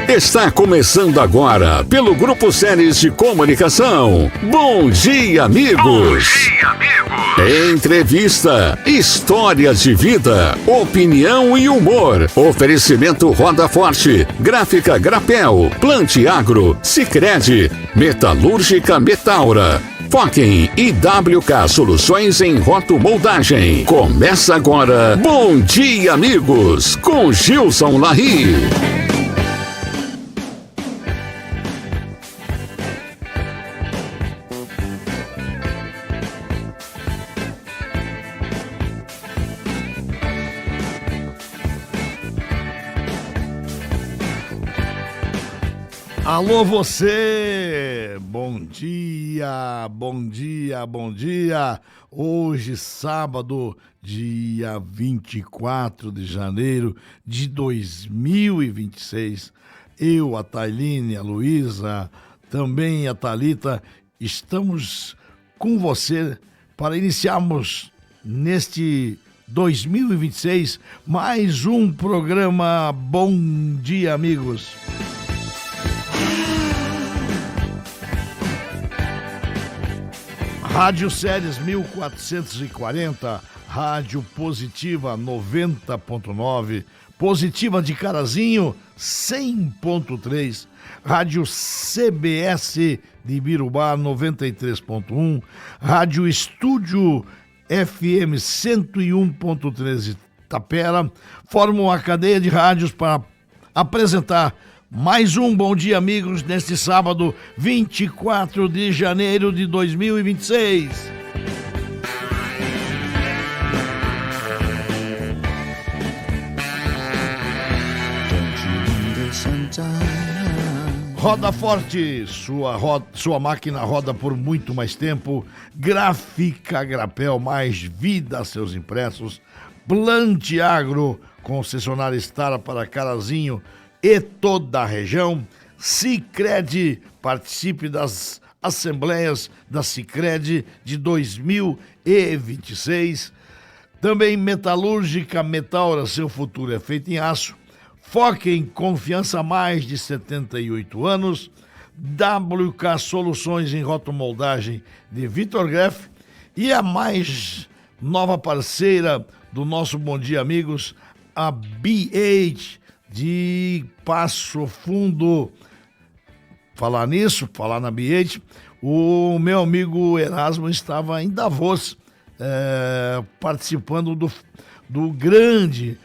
Está começando agora, pelo Grupo Séries de Comunicação. Bom dia, amigos! Bom dia, amigos! Entrevista, histórias de vida, opinião e humor. Oferecimento Roda Forte, Gráfica Grapel, Plante Agro, Sicredi, Metalúrgica Metaura, Foquem e WK Soluções em Rotomoldagem. Começa agora, Bom Dia, Amigos, com Gilson Larry. Alô você, bom dia, bom dia, bom dia. Hoje, sábado, dia 24 de janeiro de 2026, eu, a Tailine, a Luísa, também a Thalita, estamos com você para iniciarmos neste 2026 mais um programa Bom Dia, Amigos. Rádio Séries 1440, Rádio Positiva 90.9, Positiva de Carazinho 100.3, Rádio CBS de Birubá 93.1, Rádio Estúdio FM 101.3 de Tapera, formam uma cadeia de rádios para apresentar mais um Bom Dia, Amigos, neste sábado, 24 de janeiro de 2026. Roda Forte, sua máquina roda por muito mais tempo. Gráfica Grapel, mais vida a seus impressos. Plante Agro, concessionária Estara para Carazinho e toda a região. Sicredi, participe das assembleias da Sicredi de 2026. Também Metalúrgica Metaura, seu futuro é feito em aço. Foquem, confiança há mais de 78 anos. WK Soluções em Rotomoldagem de Vitor Greff. E a mais nova parceira do nosso Bom Dia, Amigos, a BH de Passo Fundo. Falar na BH, o meu amigo Erasmo estava em Davos, participando do grande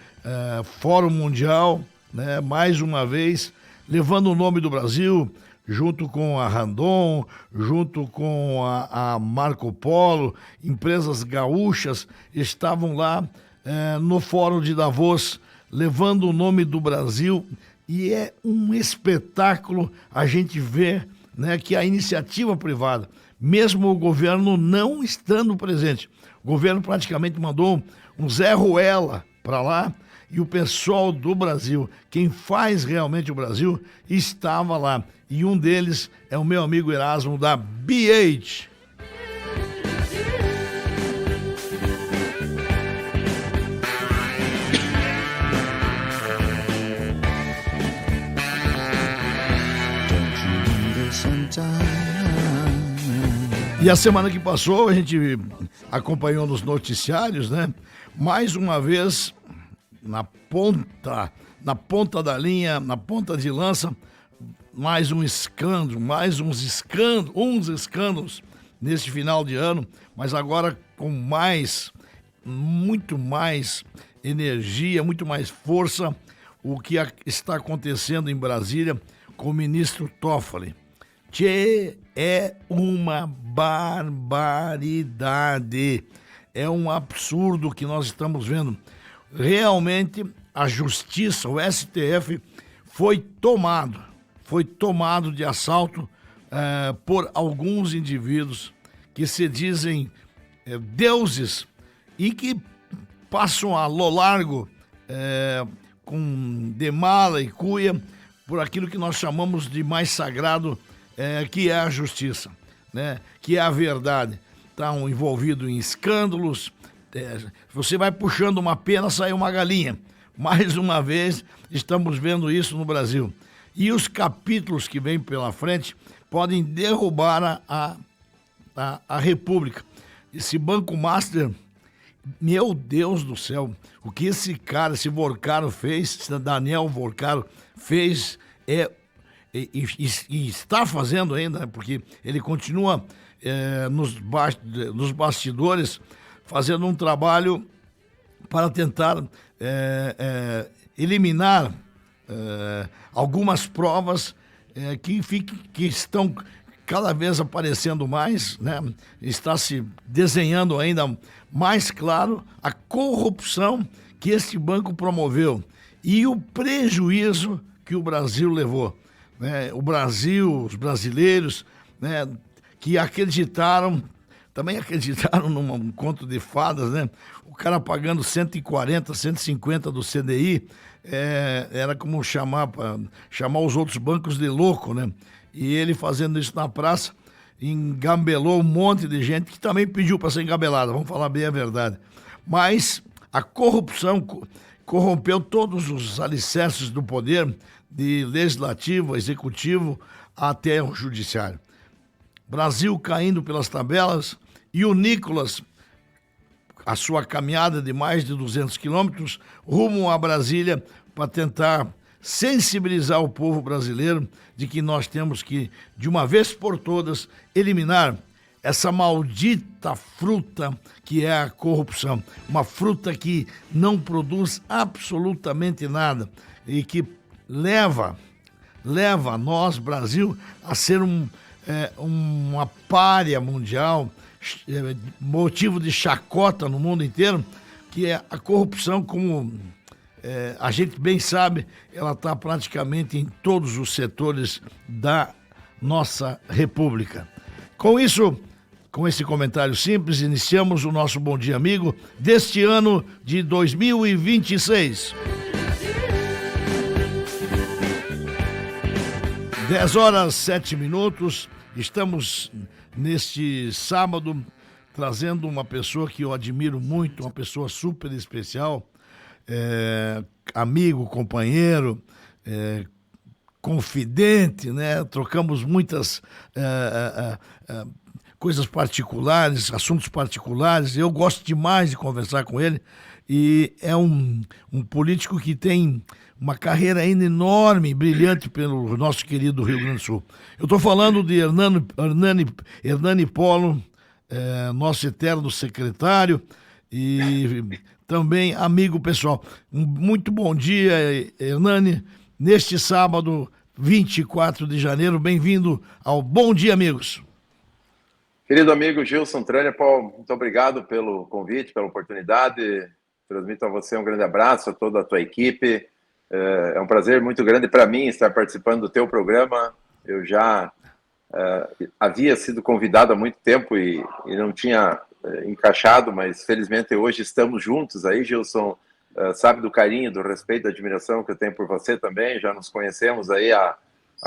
Fórum Mundial, né, mais uma vez, levando o nome do Brasil, junto com a Randon, junto com a Marco Polo, empresas gaúchas estavam lá no Fórum de Davos, levando o nome do Brasil, e é um espetáculo a gente ver, né, que a iniciativa privada, mesmo o governo não estando presente, o governo praticamente mandou um Zé Ruela para lá, e o pessoal do Brasil, quem faz realmente o Brasil, estava lá, e um deles é o meu amigo Erasmo da BH. E a semana que passou, a gente acompanhou nos noticiários, né? Mais uma vez, na ponta da linha, na ponta de lança, mais um escândalo, uns escândalos neste final de ano, mas agora com muito mais energia, muito mais força, o que está acontecendo em Brasília com o ministro Toffoli. Que é uma barbaridade, é um absurdo que nós estamos vendo. Realmente a justiça, o STF, foi tomado de assalto por alguns indivíduos que se dizem deuses e que passam a lo largo com de mala e cuia por aquilo que nós chamamos de mais sagrado, que é a justiça, né? Que é a verdade. Estão envolvidos em escândalos. Você vai puxando uma pena, sai uma galinha. Mais uma vez, estamos vendo isso no Brasil. e os capítulos que vêm pela frente podem derrubar a República. Esse Banco Master, meu Deus do céu, o que esse cara, esse Vorcaro fez, esse Daniel Vorcaro fez, e está fazendo ainda, né, porque ele continua nos bastidores fazendo um trabalho para tentar eliminar algumas provas que estão cada vez aparecendo mais, né? Está se desenhando ainda mais claro a corrupção que esse banco promoveu e o prejuízo que o Brasil levou, né? O Brasil, os brasileiros, né, que também acreditaram num conto de fadas, né? O cara pagando 140, 150 do CDI, era como chamar os outros bancos de louco, né? E ele fazendo isso na praça, engabelou um monte de gente que também pediu para ser engabelada, vamos falar bem a verdade. Mas a corrupção corrompeu todos os alicerces do poder, de legislativo, executivo, até o judiciário. Brasil caindo pelas tabelas e o Nicolas, a sua caminhada de mais de 200 quilômetros, rumo a Brasília para tentar sensibilizar o povo brasileiro de que nós temos que, de uma vez por todas, eliminar essa maldita fruta que é a corrupção. Uma fruta que não produz absolutamente nada e que leva nós, Brasil, a ser uma pária mundial, motivo de chacota no mundo inteiro, que é a corrupção, como a gente bem sabe, ela está praticamente em todos os setores da nossa República. Com isso, com esse comentário simples, iniciamos o nosso Bom Dia Amigo deste ano de 2026. 10h07, estamos neste sábado trazendo uma pessoa que eu admiro muito, uma pessoa super especial, amigo, companheiro, confidente, né? Trocamos muitas coisas particulares, assuntos particulares. Eu gosto demais de conversar com ele e é um político que tem uma carreira ainda enorme, brilhante pelo nosso querido Rio Grande do Sul. Eu estou falando de Hernani Polo, nosso eterno secretário e também amigo pessoal. Muito bom dia, Hernani. Neste sábado, 24 de janeiro, bem-vindo ao Bom Dia, Amigos. Querido amigo Gilson Trânia, Paulo, muito obrigado pelo convite, pela oportunidade. Transmito a você um grande abraço, a toda a tua equipe. É um prazer muito grande para mim estar participando do teu programa. Eu já havia sido convidado há muito tempo e não tinha encaixado, mas felizmente hoje estamos juntos aí, Gilson. Sabe do carinho, do respeito, da admiração que eu tenho por você também. Já nos conhecemos aí há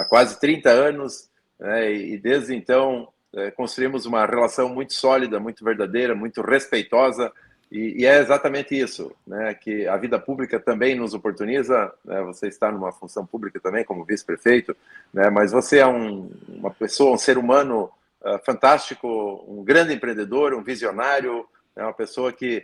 quase 30 anos, né? E desde então construímos uma relação muito sólida, muito verdadeira, muito respeitosa. E é exatamente isso, né, que a vida pública também nos oportuniza, né? Você está numa função pública também, como vice-prefeito, né? Mas você é uma pessoa, um ser humano fantástico, um grande empreendedor, um visionário, né? Uma pessoa que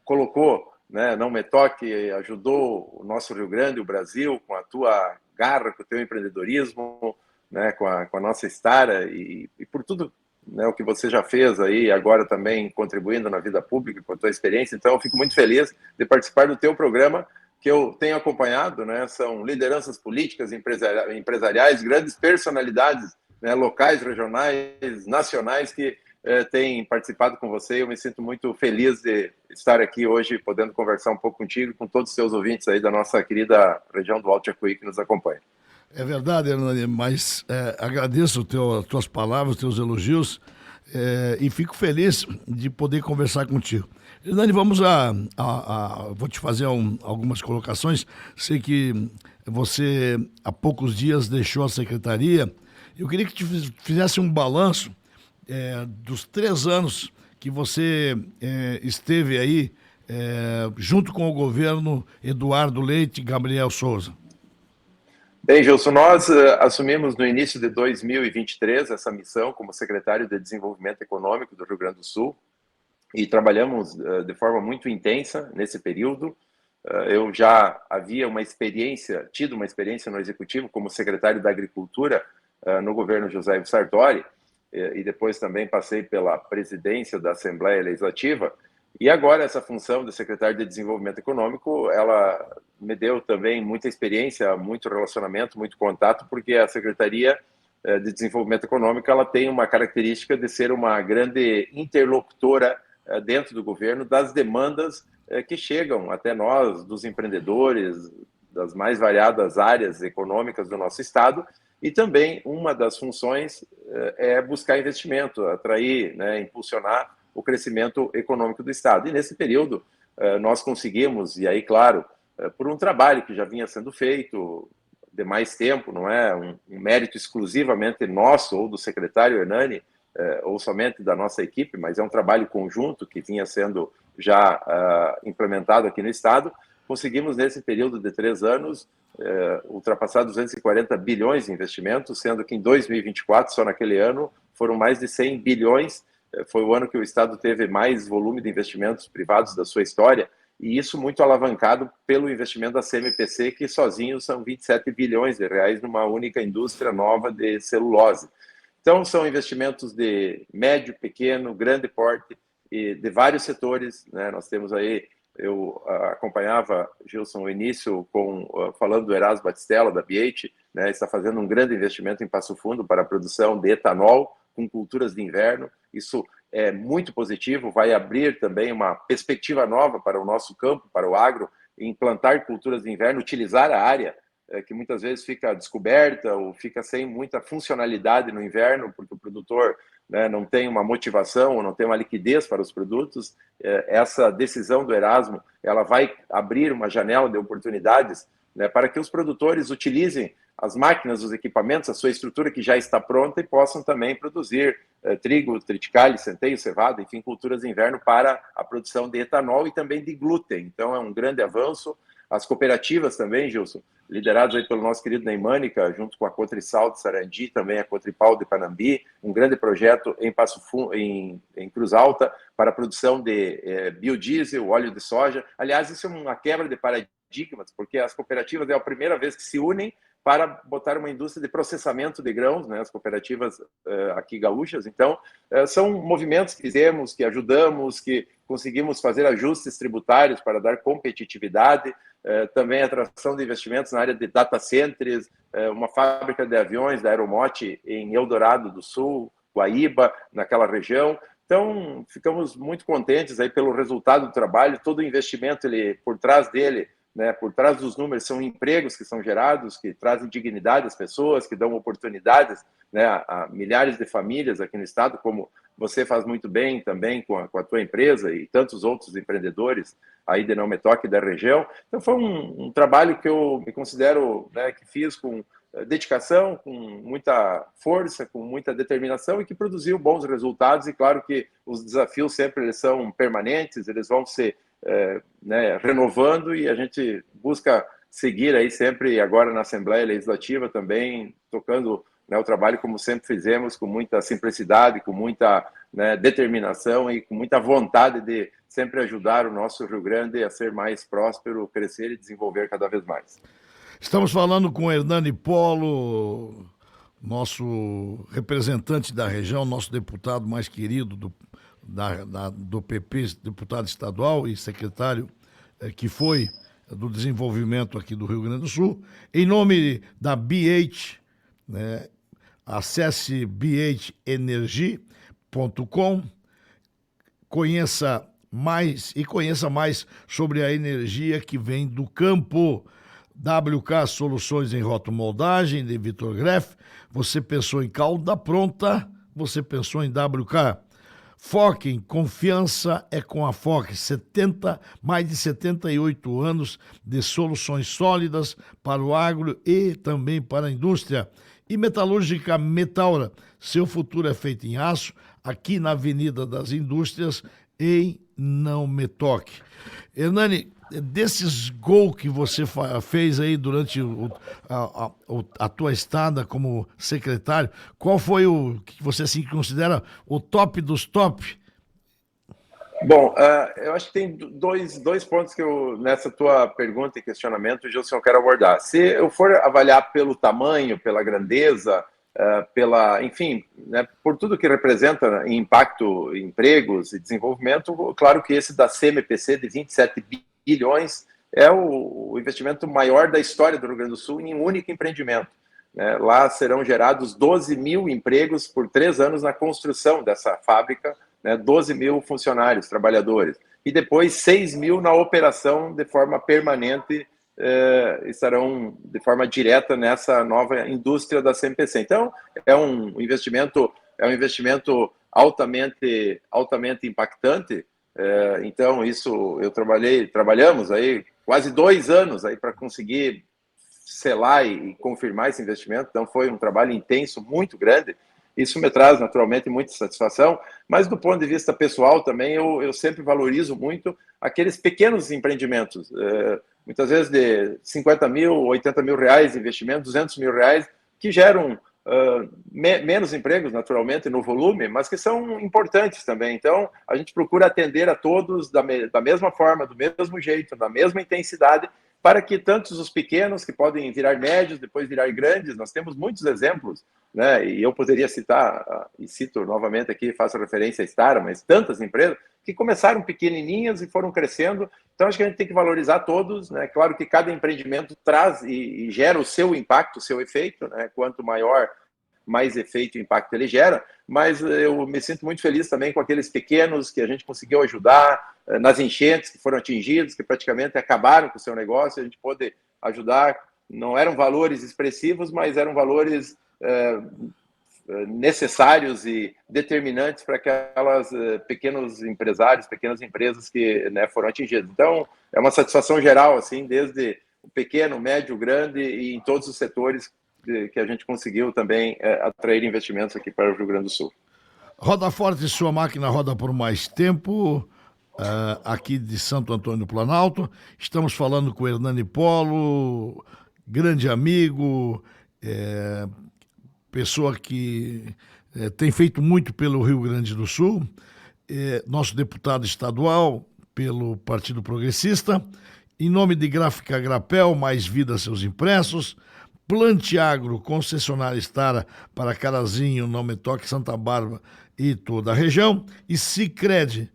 colocou, né, Não Me Toque, ajudou o nosso Rio Grande, o Brasil, com a tua garra, com o teu empreendedorismo, né, com a nossa história e por tudo, né, o que você já fez aí, agora também contribuindo na vida pública com a tua experiência. Então eu fico muito feliz de participar do teu programa, que eu tenho acompanhado, né? São lideranças políticas, empresariais, grandes personalidades, né, locais, regionais, nacionais, que têm participado com você. Eu me sinto muito feliz de estar aqui hoje, podendo conversar um pouco contigo e com todos os seus ouvintes aí da nossa querida região do Alto Jacuí que nos acompanha. É verdade, Hernani, mas agradeço as tuas palavras, os teus elogios e fico feliz de poder conversar contigo. Hernani, vamos vou te fazer algumas colocações. Sei que você há poucos dias deixou a secretaria. Eu queria que te fizesse um balanço dos 3 anos que você esteve aí junto com o governo Eduardo Leite e Gabriel Souza. Bem, Gilson, nós assumimos no início de 2023 essa missão como secretário de Desenvolvimento Econômico do Rio Grande do Sul e trabalhamos de forma muito intensa nesse período. Eu já havia tido uma experiência no Executivo como secretário da Agricultura no governo José Ivo Sartori e depois também passei pela presidência da Assembleia Legislativa. E agora essa função de secretário de Desenvolvimento Econômico, ela me deu também muita experiência, muito relacionamento, muito contato, porque a Secretaria de Desenvolvimento Econômico ela tem uma característica de ser uma grande interlocutora dentro do governo das demandas que chegam até nós, dos empreendedores, das mais variadas áreas econômicas do nosso estado, e também uma das funções é buscar investimento, atrair, impulsionar o crescimento econômico do estado. E nesse período nós conseguimos, e aí, claro, por um trabalho que já vinha sendo feito de mais tempo, não é um mérito exclusivamente nosso ou do secretário Hernani, ou somente da nossa equipe, mas é um trabalho conjunto que vinha sendo já implementado aqui no estado. Conseguimos, nesse período de 3 anos, ultrapassar 240 bilhões de investimentos, sendo que em 2024, só naquele ano, foram mais de 100 bilhões. Foi o ano que o estado teve mais volume de investimentos privados da sua história, e isso muito alavancado pelo investimento da CMPC, que sozinho são 27 bilhões de reais numa única indústria nova de celulose. Então, são investimentos de médio, pequeno, grande porte, e de vários setores, né? Nós temos aí, eu acompanhava, Gilson, o início falando do Erasmo Batistella, da BH, né? Está fazendo um grande investimento em Passo Fundo para a produção de etanol com culturas de inverno. Isso é muito positivo, vai abrir também uma perspectiva nova para o nosso campo, para o agro, implantar culturas de inverno, utilizar a área que muitas vezes fica descoberta ou fica sem muita funcionalidade no inverno, porque o produtor não tem uma motivação ou não tem uma liquidez para os produtos. Essa decisão do Erasmo ela vai abrir uma janela de oportunidades para que os produtores utilizem as máquinas, os equipamentos, a sua estrutura que já está pronta e possam também produzir trigo, triticale, centeio, cevada, enfim, culturas de inverno para a produção de etanol e também de glúten. Então é um grande avanço. As cooperativas também, Gilson, lideradas aí pelo nosso querido Neymânica, junto com a Cotrisal de Sarandi, também a Cotripal de Panambi, um grande projeto em Passo Fundo, em Cruz Alta, para a produção de biodiesel, óleo de soja. Aliás, isso é uma quebra de paradigmas, porque as cooperativas é a primeira vez que se unem para botar uma indústria de processamento de grãos, as cooperativas aqui gaúchas. Então, são movimentos que fizemos, que ajudamos, que conseguimos fazer ajustes tributários para dar competitividade, também atração de investimentos na área de data centers, uma fábrica de aviões da Aeromote em Eldorado do Sul, Guaíba, naquela região. Então, ficamos muito contentes aí pelo resultado do trabalho. Todo o investimento, por trás dele, por trás dos números, são empregos que são gerados, que trazem dignidade às pessoas, que dão oportunidades a milhares de famílias aqui no estado, como você faz muito bem também com a tua empresa e tantos outros empreendedores aí de Não Metoque da região. Então foi um trabalho que eu me considero que fiz com dedicação, com muita força, com muita determinação e que produziu bons resultados. E claro que os desafios sempre eles são permanentes, eles vão se renovando e a gente busca seguir aí sempre, agora na Assembleia Legislativa também, tocando o trabalho como sempre fizemos, com muita simplicidade, com muita determinação e com muita vontade de sempre ajudar o nosso Rio Grande a ser mais próspero, crescer e desenvolver cada vez mais. Estamos falando com Hernani Polo, nosso representante da região, nosso deputado mais querido do PP, deputado estadual e secretário que foi do desenvolvimento aqui do Rio Grande do Sul. Em nome da BH, acesse bhenergy.com, conheça mais sobre a energia que vem do campo. WK Soluções em Rotomoldagem, de Vitor Greff. Você pensou em calda pronta, você pensou em WK. Foquem, confiança é com a Foque. Mais de 78 anos de soluções sólidas para o agro e também para a indústria. E Metalúrgica Metaura, seu futuro é feito em aço, aqui na Avenida das Indústrias, em Não Metoque. Hernani, desses gols que você fez aí durante a tua estada como secretário, qual foi o que você assim, considera o top dos top? Bom, eu acho que tem dois pontos que nessa tua pergunta e questionamento, Gilson, eu quero abordar. Se eu for avaliar pelo tamanho, pela grandeza, enfim, né, por tudo que representa em impacto, empregos e desenvolvimento, claro que esse da CMPC de 27 bilhões é o investimento maior da história do Rio Grande do Sul em um único empreendimento. Né? Lá serão gerados 12 mil empregos por 3 anos na construção dessa fábrica, né, 12 mil funcionários, trabalhadores, e depois 6 mil na operação de forma permanente, estarão de forma direta nessa nova indústria da CMPC. Então, é um investimento altamente impactante. Então, isso trabalhamos aí quase 2 anos aí para conseguir selar e confirmar esse investimento. Então, foi um trabalho intenso, muito grande. Isso me traz, naturalmente, muita satisfação, mas do ponto de vista pessoal também, eu sempre valorizo muito aqueles pequenos empreendimentos, muitas vezes de 50 mil, 80 mil reais de investimento, 200 mil reais, que geram menos empregos, naturalmente, no volume, mas que são importantes também. Então, a gente procura atender a todos da mesma forma, do mesmo jeito, da mesma intensidade, para que tantos os pequenos, que podem virar médios, depois virar grandes, nós temos muitos exemplos, né? E eu poderia citar, e cito novamente aqui, faço referência a Stara, mas tantas empresas que começaram pequenininhas e foram crescendo. Então, acho que a gente tem que valorizar todos, né? Claro que cada empreendimento traz e gera o seu impacto, o seu efeito, né? Quanto maior, mais efeito e impacto ele gera, mas eu me sinto muito feliz também com aqueles pequenos que a gente conseguiu ajudar, nas enchentes que foram atingidos, que praticamente acabaram com o seu negócio, a gente pôde ajudar. Não eram valores expressivos, mas eram valores necessários e determinantes para aquelas pequenos empresários, pequenas empresas que, né, foram atingidas. Então, é uma satisfação geral, assim, desde o pequeno, médio, grande e em todos os setores que a gente conseguiu também atrair investimentos aqui para o Rio Grande do Sul. Roda Forte, sua máquina roda por mais tempo, aqui de Santo Antônio do Planalto. Estamos falando com o Hernani Polo, grande amigo, pessoa que tem feito muito pelo Rio Grande do Sul, nosso deputado estadual pelo Partido Progressista. Em nome de Gráfica Grapel, mais vida a seus impressos. Planteagro, concessionária Stara para Carazinho, Nome Toque, Santa Bárbara e toda a região. E Sicredi,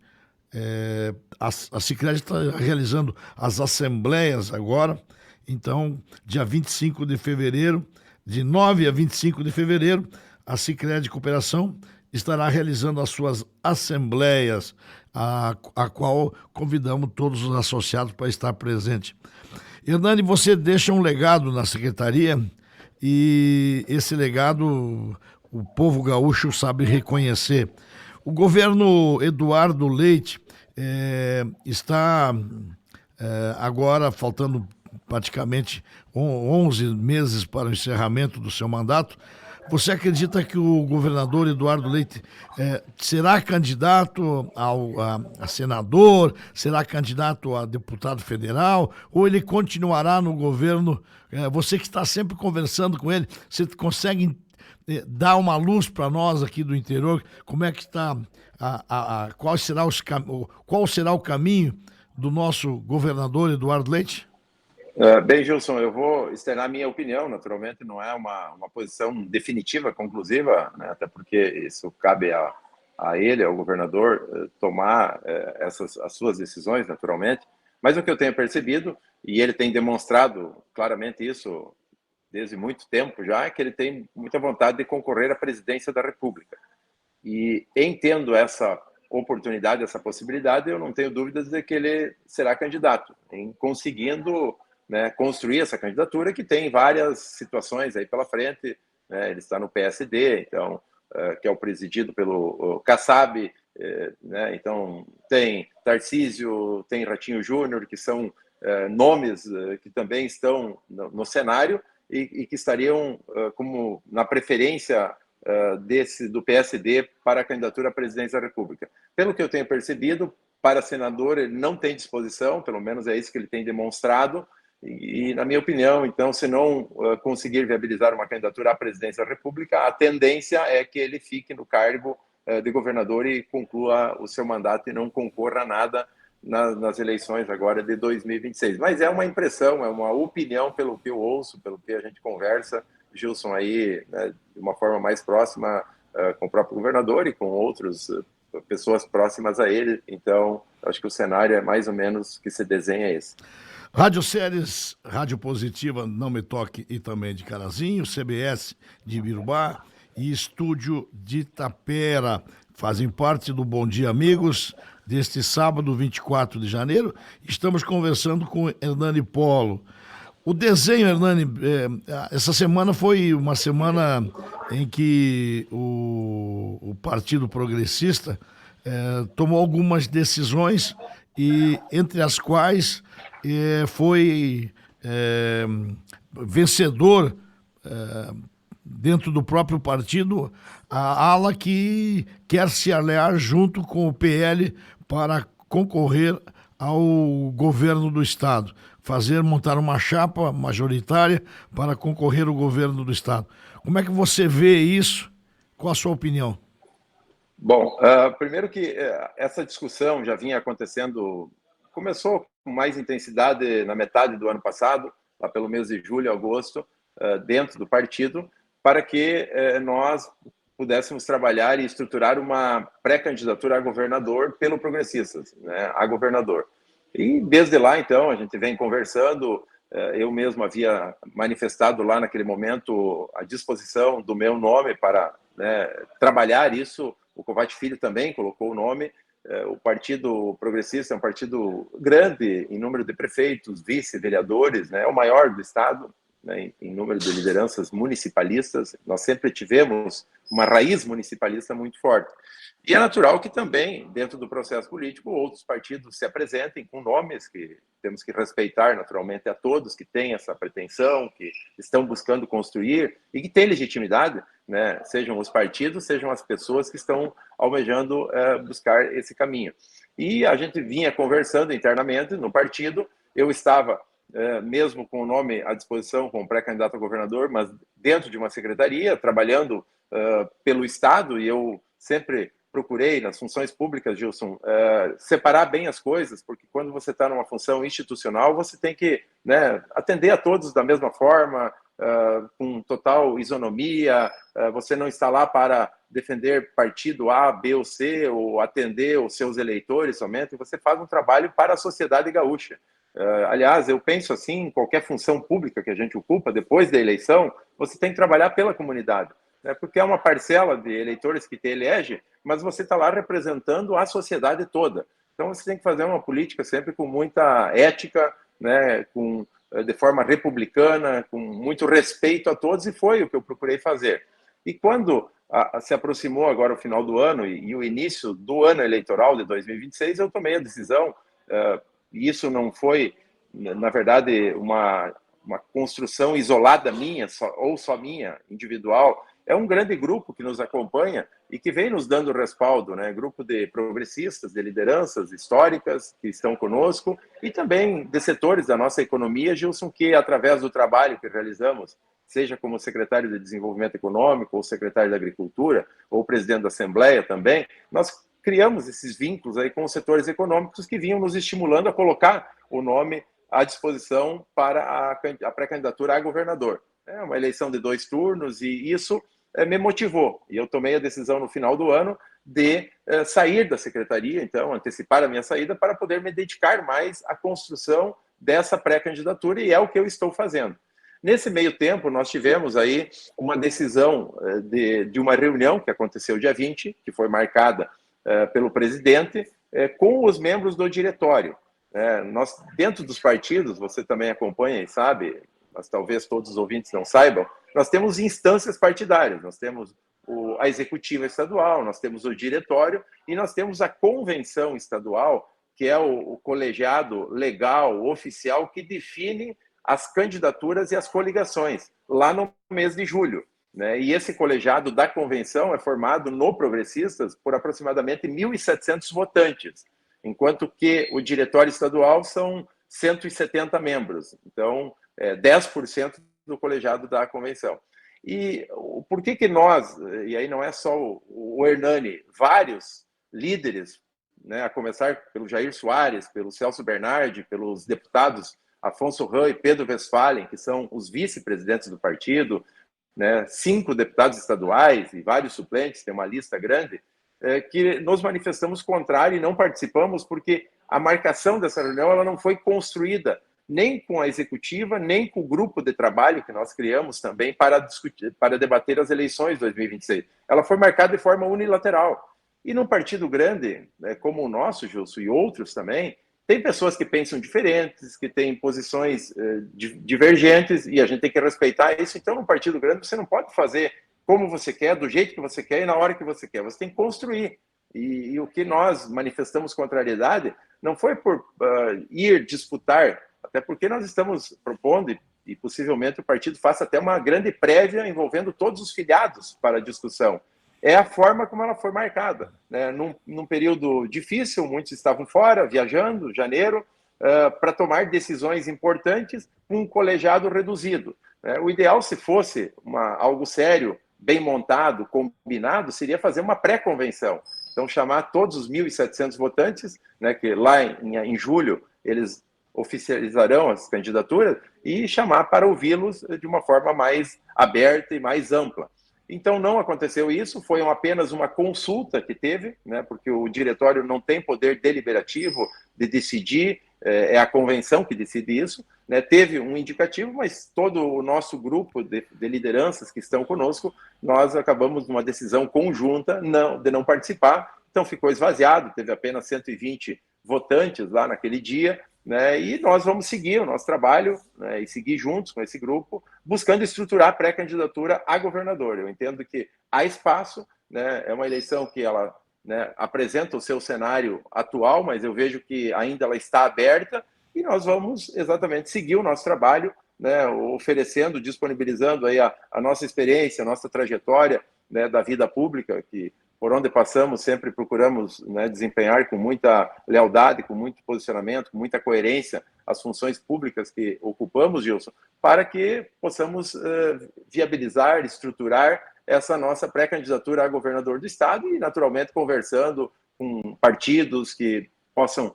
a Sicredi está realizando as assembleias agora. Então, dia 25 de fevereiro, de 9 a 25 de fevereiro, a Sicredi Cooperação estará realizando as suas assembleias, a qual convidamos todos os associados para estar presente. Hernani, você deixa um legado na secretaria e esse legado o povo gaúcho sabe reconhecer. O governo Eduardo Leite está agora faltando praticamente 11 meses para o encerramento do seu mandato. Você acredita que o governador Eduardo Leite será candidato a senador, será candidato a deputado federal, ou ele continuará no governo? Você que está sempre conversando com ele, você consegue dar uma luz para nós aqui do interior? Como é que está, qual será o caminho do nosso governador Eduardo Leite? Bem, Gilson, eu vou externar minha opinião, naturalmente, não é uma posição definitiva, conclusiva, né, até porque isso cabe a ele, ao governador, tomar as suas decisões, naturalmente, mas o que eu tenho percebido, e ele tem demonstrado claramente isso desde muito tempo já, é que ele tem muita vontade de concorrer à presidência da República. E entendo essa oportunidade, essa possibilidade, eu não tenho dúvidas de que ele será candidato, em conseguindo, né, construir essa candidatura, que tem várias situações aí pela frente, né? Ele está no PSD, então, que é o presidido pelo Kassab, né? Então tem Tarcísio, tem Ratinho Júnior, que são nomes que também estão no cenário e que estariam como na preferência do PSD para a candidatura à presidência da República. Pelo que eu tenho percebido, para senador, ele não tem disposição, pelo menos é isso que ele tem demonstrado. E na minha opinião, então, se não conseguir viabilizar uma candidatura à presidência da República, a tendência é que ele fique no cargo de governador e conclua o seu mandato e não concorra a nada nas eleições agora de 2026. Mas é uma impressão, é uma opinião pelo que eu ouço, pelo que a gente conversa, Gilson, aí, né, de uma forma mais próxima com o próprio governador e com outras pessoas próximas a ele. Então, acho que o cenário é mais ou menos que se desenha esse. Rádio Séries, Rádio Positiva, Não Me Toque e também de Carazinho, CBS de Birubá e Estúdio de Itapera fazem parte do Bom Dia Amigos deste sábado, 24 de janeiro. Estamos conversando com Hernani Polo. O desenho, Hernani, essa semana foi uma semana em que o Partido Progressista tomou algumas decisões e entre as quais foi vencedor dentro do próprio partido a ala que quer se aliar junto com o PL para concorrer ao governo do Estado, montar uma chapa majoritária para concorrer ao governo do Estado. Como é que você vê isso? Qual a sua opinião? Bom, primeiro que essa discussão já vinha acontecendo, começou com mais intensidade na metade do ano passado, lá pelo mês de julho, agosto, dentro do partido, para que nós pudéssemos trabalhar e estruturar uma pré-candidatura a governador pelo Progressistas, né, a governador. E desde lá, então, a gente vem conversando, eu mesmo havia manifestado lá naquele momento a disposição do meu nome para, né, trabalhar isso. O Kovács Filho também colocou o nome. O Partido Progressista é um partido grande em número de prefeitos, vice-vereadores, né, é o maior do Estado, né, em número de lideranças municipalistas. Nós sempre tivemos uma raiz municipalista muito forte. E é natural que também, dentro do processo político, outros partidos se apresentem com nomes que temos que respeitar naturalmente a todos que têm essa pretensão, que estão buscando construir e que têm legitimidade, né? Sejam os partidos, sejam as pessoas que estão almejando buscar esse caminho. E a gente vinha conversando internamente no partido. Eu estava mesmo com o nome à disposição como pré-candidato a governador, mas dentro de uma secretaria, trabalhando pelo Estado, e eu sempre procurei, nas funções públicas, Gilson, separar bem as coisas, porque quando você está numa função institucional, você tem que, né, atender a todos da mesma forma, com total isonomia. Você não está lá para defender partido A, B ou C, ou atender os seus eleitores somente. Você faz um trabalho para a sociedade gaúcha. Aliás, eu penso assim, em qualquer função pública que a gente ocupa, depois da eleição, você tem que trabalhar pela comunidade, né? Porque é uma parcela de eleitores que te elege, mas você está lá representando a sociedade toda. Então você tem que fazer uma política sempre com muita ética, né? De forma republicana, com muito respeito a todos, e foi o que eu procurei fazer. E quando se aproximou agora o final do ano e o início do ano eleitoral de 2026, eu tomei a decisão. E isso não foi, na verdade, uma construção isolada minha, ou só minha, individual. É um grande grupo que nos acompanha e que vem nos dando respaldo, né? Grupo de progressistas, de lideranças históricas que estão conosco e também de setores da nossa economia, Gilson, que através do trabalho que realizamos, seja como secretário de Desenvolvimento Econômico, ou secretário da Agricultura, ou presidente da Assembleia também, nós criamos esses vínculos aí com os setores econômicos que vinham nos estimulando a colocar o nome à disposição para a pré-candidatura a governador. É uma eleição de 2 turnos e isso me motivou. E eu tomei a decisão no final do ano de sair da secretaria, então, antecipar a minha saída para poder me dedicar mais à construção dessa pré-candidatura, e é o que eu estou fazendo. Nesse meio tempo, nós tivemos aí uma decisão de uma reunião que aconteceu dia 20, que foi marcada pelo presidente, com os membros do diretório. Nós, dentro dos partidos, você também acompanha e sabe, mas talvez todos os ouvintes não saibam, nós temos instâncias partidárias, nós temos a executiva estadual, nós temos o diretório e nós temos a convenção estadual, que é o colegiado legal, oficial, que define as candidaturas e as coligações, lá no mês de julho. Né? E esse colegiado da convenção é formado no Progressistas por aproximadamente 1.700 votantes. enquanto que o diretório estadual são 170 membros, então 10% do colegiado da convenção. E por que nós, e aí não é só o Hernani, vários líderes, né, a começar pelo Jair Soares, pelo Celso Bernardi, pelos deputados Afonso Ram e Pedro Westphalen, que são os vice-presidentes do partido, né, 5 deputados estaduais e vários suplentes, tem uma lista grande, que nos manifestamos contrário e não participamos porque a marcação dessa reunião ela não foi construída nem com a executiva, nem com o grupo de trabalho que nós criamos também para discutir, para debater as eleições de 2026. Ela foi marcada de forma unilateral. E num partido grande, como o nosso, Gilson, e outros também, tem pessoas que pensam diferentes, que têm posições divergentes, e a gente tem que respeitar isso. Então, num partido grande, você não pode fazer como você quer, do jeito que você quer e na hora que você quer. Você tem que construir. E o que nós manifestamos contrariedade não foi por ir disputar, até porque nós estamos propondo, e possivelmente o partido faça até uma grande prévia envolvendo todos os filiados para a discussão. É a forma como ela foi marcada, né? Num período difícil, muitos estavam fora, viajando, janeiro, para tomar decisões importantes com um colegiado reduzido. O ideal, se fosse algo sério, bem montado, combinado, seria fazer uma pré-convenção. Então, chamar todos os 1.700 votantes, né, que lá em julho eles oficializarão as candidaturas, e chamar para ouvi-los de uma forma mais aberta e mais ampla. Então, não aconteceu isso, foi apenas uma consulta que teve, né, porque o diretório não tem poder deliberativo de decidir, é a convenção que decide isso, né, teve um indicativo, mas todo o nosso grupo de lideranças que estão conosco, nós acabamos numa decisão conjunta de não participar, então ficou esvaziado, teve apenas 120 votantes lá naquele dia, né, e nós vamos seguir o nosso trabalho, né, e seguir juntos com esse grupo, buscando estruturar a pré-candidatura a governador. Eu entendo que há espaço, né, é uma eleição que ela, né, apresenta o seu cenário atual, mas eu vejo que ainda ela está aberta e nós vamos exatamente seguir o nosso trabalho, né, oferecendo, disponibilizando aí a nossa experiência, a nossa trajetória, né, da vida pública, que por onde passamos sempre procuramos, né, desempenhar com muita lealdade, com muito posicionamento, com muita coerência as funções públicas que ocupamos, Gilson, para que possamos viabilizar, estruturar essa nossa pré-candidatura a governador do estado e, naturalmente, conversando com partidos que possam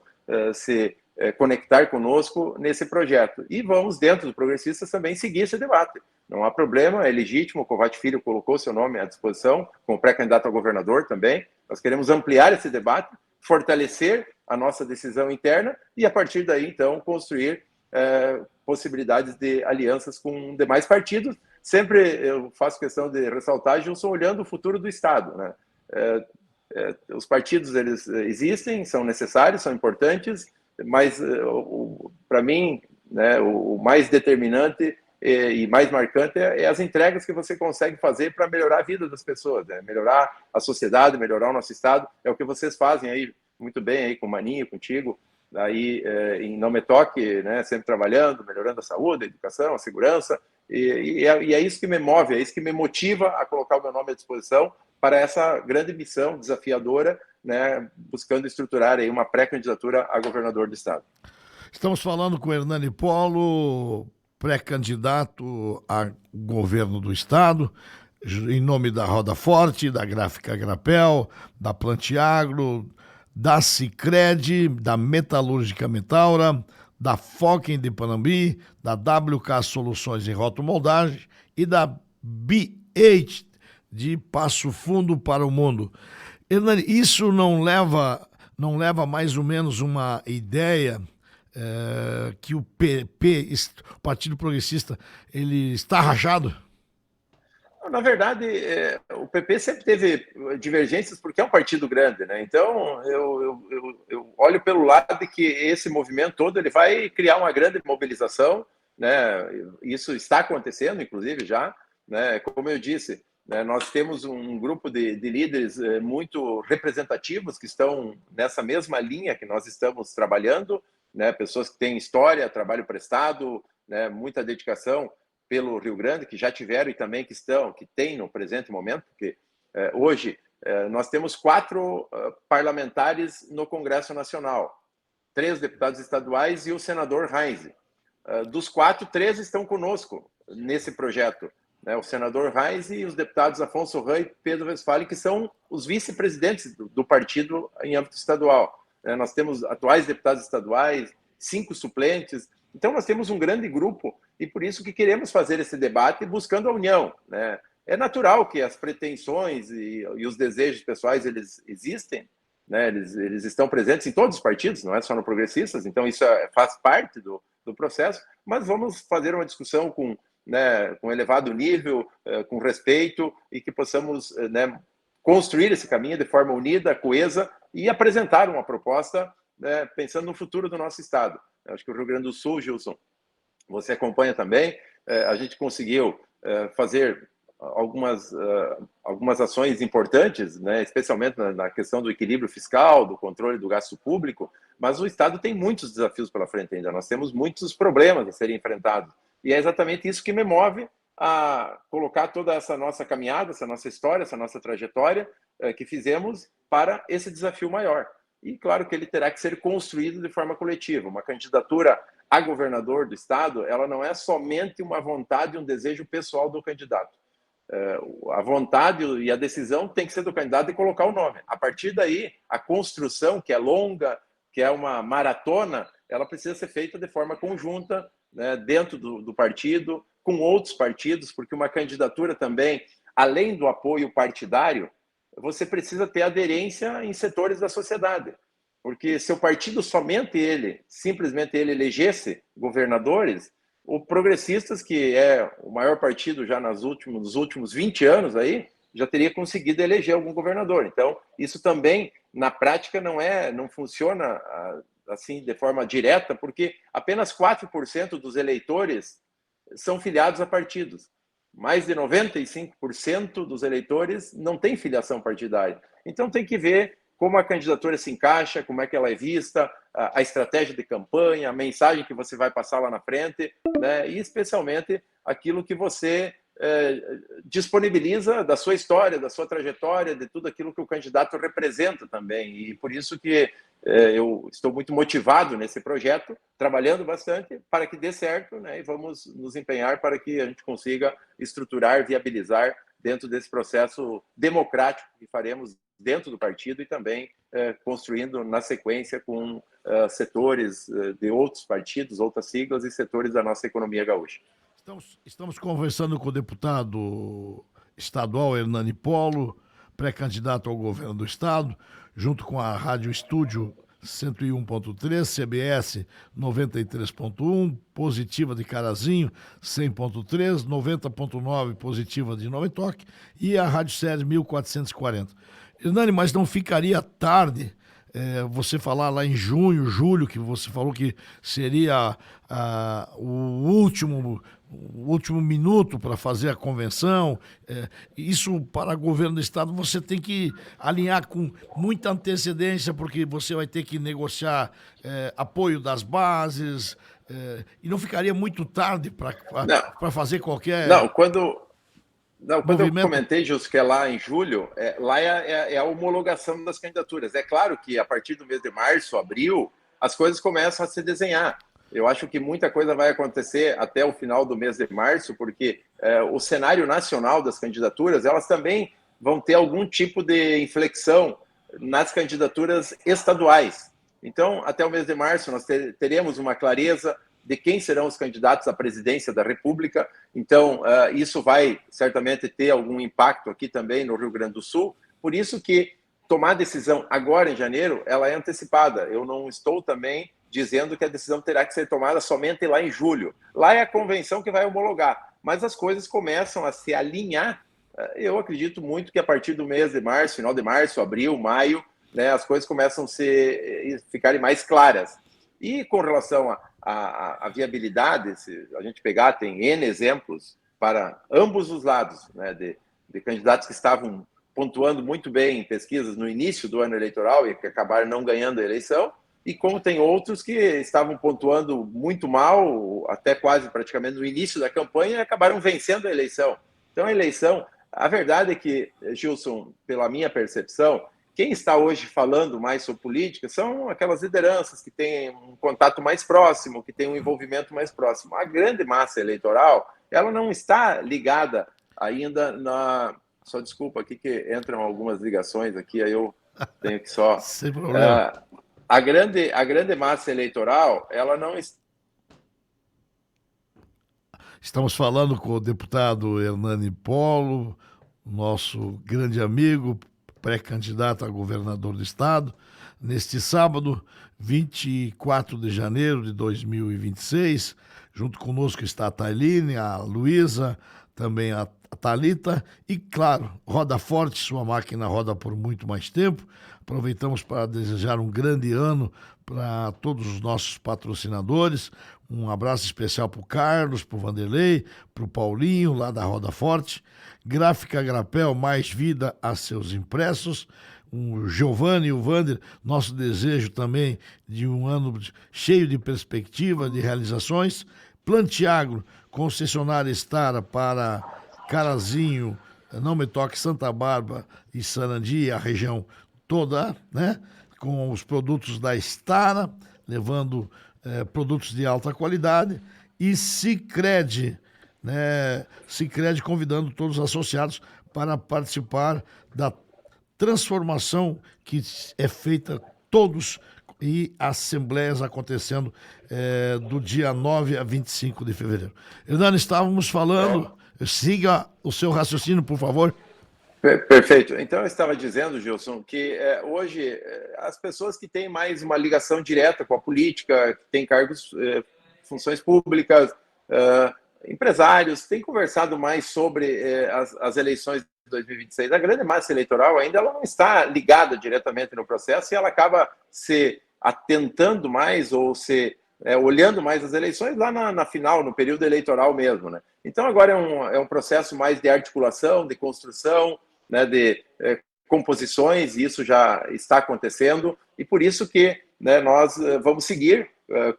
se conectar conosco nesse projeto. E vamos, dentro do Progressistas, também seguir esse debate. Não há problema, é legítimo, o Kovács Filho colocou seu nome à disposição, como pré-candidato a governador também. Nós queremos ampliar esse debate, fortalecer a nossa decisão interna e, a partir daí, então, construir possibilidades de alianças com demais partidos. Sempre eu faço questão de ressaltar, Gilson, olhando o futuro do Estado, né? Os partidos, eles existem, são necessários, são importantes, mas, para mim, né, o mais determinante e mais marcante é as entregas que você consegue fazer para melhorar a vida das pessoas, né? Melhorar a sociedade, melhorar o nosso Estado. É o que vocês fazem aí muito bem aí com o Maninho, contigo, aí em Não Me Toque, né, sempre trabalhando, melhorando a saúde, a educação, a segurança, e é isso que me move, é isso que me motiva a colocar o meu nome à disposição para essa grande missão desafiadora, né, buscando estruturar aí uma pré-candidatura a governador do estado. Estamos falando com Hernani Polo, pré-candidato a governo do estado, em nome da Roda Forte, da Gráfica Grapel, da Plantiagro, da Sicredi, da Metalúrgica Metaura, da Focken de Panambi, da WK Soluções em Rotomoldagem e da BH de Passo Fundo para o Mundo. Hernani, isso não leva mais ou menos uma ideia que o PP, o Partido Progressista, ele está rachado? Na verdade, o PP sempre teve divergências porque é um partido grande, né? Então, eu olho pelo lado de que esse movimento todo ele vai criar uma grande mobilização, né? Isso está acontecendo, inclusive, já, né? Como eu disse, né, nós temos um grupo de líderes muito representativos que estão nessa mesma linha que nós estamos trabalhando, né? Pessoas que têm história, trabalho prestado, né? Muita dedicação pelo Rio Grande, que já tiveram e também que têm no presente momento, porque hoje Nós temos 4 parlamentares no Congresso Nacional, 3 deputados estaduais e o senador Heinze. Dos 4, 3 estão conosco nesse projeto. O senador Heinze e os deputados Afonso Ram e Pedro Westphalen, que são os vice-presidentes do partido em âmbito estadual. Nós temos atuais deputados estaduais, 5 suplentes. Então, nós temos um grande grupo e por isso que queremos fazer esse debate buscando a união. É natural que as pretensões e os desejos pessoais eles existem, eles estão presentes em todos os partidos, não é só no Progressistas, então isso faz parte do processo, mas vamos fazer uma discussão com elevado nível, com respeito, e que possamos construir esse caminho de forma unida, coesa, e apresentar uma proposta pensando no futuro do nosso Estado. Eu acho que o Rio Grande do Sul, Gilson, você acompanha também, a gente conseguiu fazer algumas ações importantes, especialmente na questão do equilíbrio fiscal, do controle do gasto público, mas o Estado tem muitos desafios pela frente ainda, nós temos muitos problemas a serem enfrentados, e é exatamente isso que me move a colocar toda essa nossa caminhada, essa nossa história, essa nossa trajetória que fizemos para esse desafio maior. E claro que ele terá que ser construído de forma coletiva. Uma candidatura a governador do Estado, ela não é somente uma vontade e um desejo pessoal do candidato. A vontade e a decisão tem que ser do candidato de colocar o nome. A partir daí, a construção, que é longa, que é uma maratona, ela precisa ser feita de forma conjunta, dentro do partido, com outros partidos, porque uma candidatura também, além do apoio partidário, você precisa ter aderência em setores da sociedade. Porque se o partido simplesmente ele elegesse governadores, o Progressistas, que é o maior partido já nos últimos 20 anos, aí, já teria conseguido eleger algum governador. Então, isso também, na prática, não funciona assim de forma direta, porque apenas 4% dos eleitores são filiados a partidos. Mais de 95% dos eleitores não têm filiação partidária. Então, tem que ver como a candidatura se encaixa, como é que ela é vista, a estratégia de campanha, a mensagem que você vai passar lá na frente, e especialmente aquilo que você disponibiliza da sua história, da sua trajetória, de tudo aquilo que o candidato representa também. E por isso que eu estou muito motivado nesse projeto, trabalhando bastante para que dê certo, e vamos nos empenhar para que a gente consiga estruturar, viabilizar dentro desse processo democrático que faremos dentro do partido e também construindo na sequência com setores de outros partidos, outras siglas e setores da nossa economia gaúcha. Estamos conversando com o deputado estadual Hernani Polo, pré-candidato ao governo do estado, junto com a Rádio Estúdio 101.3, CBS 93.1, Positiva de Carazinho 100.3, 90.9 Positiva de Nova Toque e a Rádio Série 1440. Hernani, mas não ficaria tarde você falar lá em junho, julho, que você falou que seria o último minuto para fazer a convenção. Isso para governo do estado você tem que alinhar com muita antecedência, porque você vai ter que negociar apoio das bases, e não ficaria muito tarde para fazer qualquer... Não, quando eu comentei, Gilson, que é lá em julho, lá é a homologação das candidaturas. É claro que a partir do mês de março, abril, as coisas começam a se desenhar. Eu acho que muita coisa vai acontecer até o final do mês de março, porque o cenário nacional das candidaturas, elas também vão ter algum tipo de inflexão nas candidaturas estaduais. Então, até o mês de março, nós teremos uma clareza de quem serão os candidatos à presidência da República. Então, isso vai certamente ter algum impacto aqui também no Rio Grande do Sul. Por isso que tomar a decisão agora em janeiro, ela é antecipada. Eu não estou também dizendo que a decisão terá que ser tomada somente lá em julho. Lá é a convenção que vai homologar, mas as coisas começam a se alinhar. Eu acredito muito que a partir do mês de março, final de março, abril, maio, as coisas começam a ficarem mais claras. E com relação à viabilidade, se a gente pegar, tem N exemplos para ambos os lados, de candidatos que estavam pontuando muito bem em pesquisas no início do ano eleitoral e que acabaram não ganhando a eleição, e como tem outros que estavam pontuando muito mal, até quase praticamente no início da campanha, e acabaram vencendo a eleição. Então, a eleição, A verdade é que, Gilson, pela minha percepção, quem está hoje falando mais sobre política são aquelas lideranças que têm um contato mais próximo, que têm um envolvimento mais próximo. A grande massa eleitoral, ela não está ligada ainda na... Só desculpa aqui que entram algumas ligações aqui, aí eu tenho que só... Sem problema. A grande massa eleitoral, ela não está... Estamos falando com o deputado Hernani Polo, nosso grande amigo, pré-candidato a governador do estado, neste sábado, 24 de janeiro de 2026. Junto conosco está a Tailine, a Luísa, também a Thalita e, claro, roda forte, sua máquina roda por muito mais tempo. Aproveitamos para desejar um grande ano para todos os nossos patrocinadores. Um abraço especial para o Carlos, para o Vanderlei, para o Paulinho, lá da Roda Forte. Gráfica Grapel, mais vida a seus impressos. O Giovanni e o Vander, nosso desejo também de um ano cheio de perspectiva, de realizações. Plantiagro, concessionária Estara para Carazinho, Não Me Toque, Santa Bárbara e Sarandi, a região toda, né? Com os produtos da Estara, levando produtos de alta qualidade. E Sicredi, né? Sicredi convidando todos os associados para participar da transformação que é feita todos e assembleias acontecendo do dia 9 a 25 de fevereiro. Hernani, estávamos falando, siga o seu raciocínio, por favor. Perfeito. Então, eu estava dizendo, Gilson, que hoje as pessoas que têm mais uma ligação direta com a política, que têm cargos, funções públicas, empresários, têm conversado mais sobre as eleições de 2026. A grande massa eleitoral ainda ela não está ligada diretamente no processo e ela acaba se atentando mais ou se olhando mais as eleições lá na final, no período eleitoral mesmo, né? Então, agora é um processo mais de articulação, de construção, né, de composições, e isso já está acontecendo, e por isso que, né, nós vamos seguir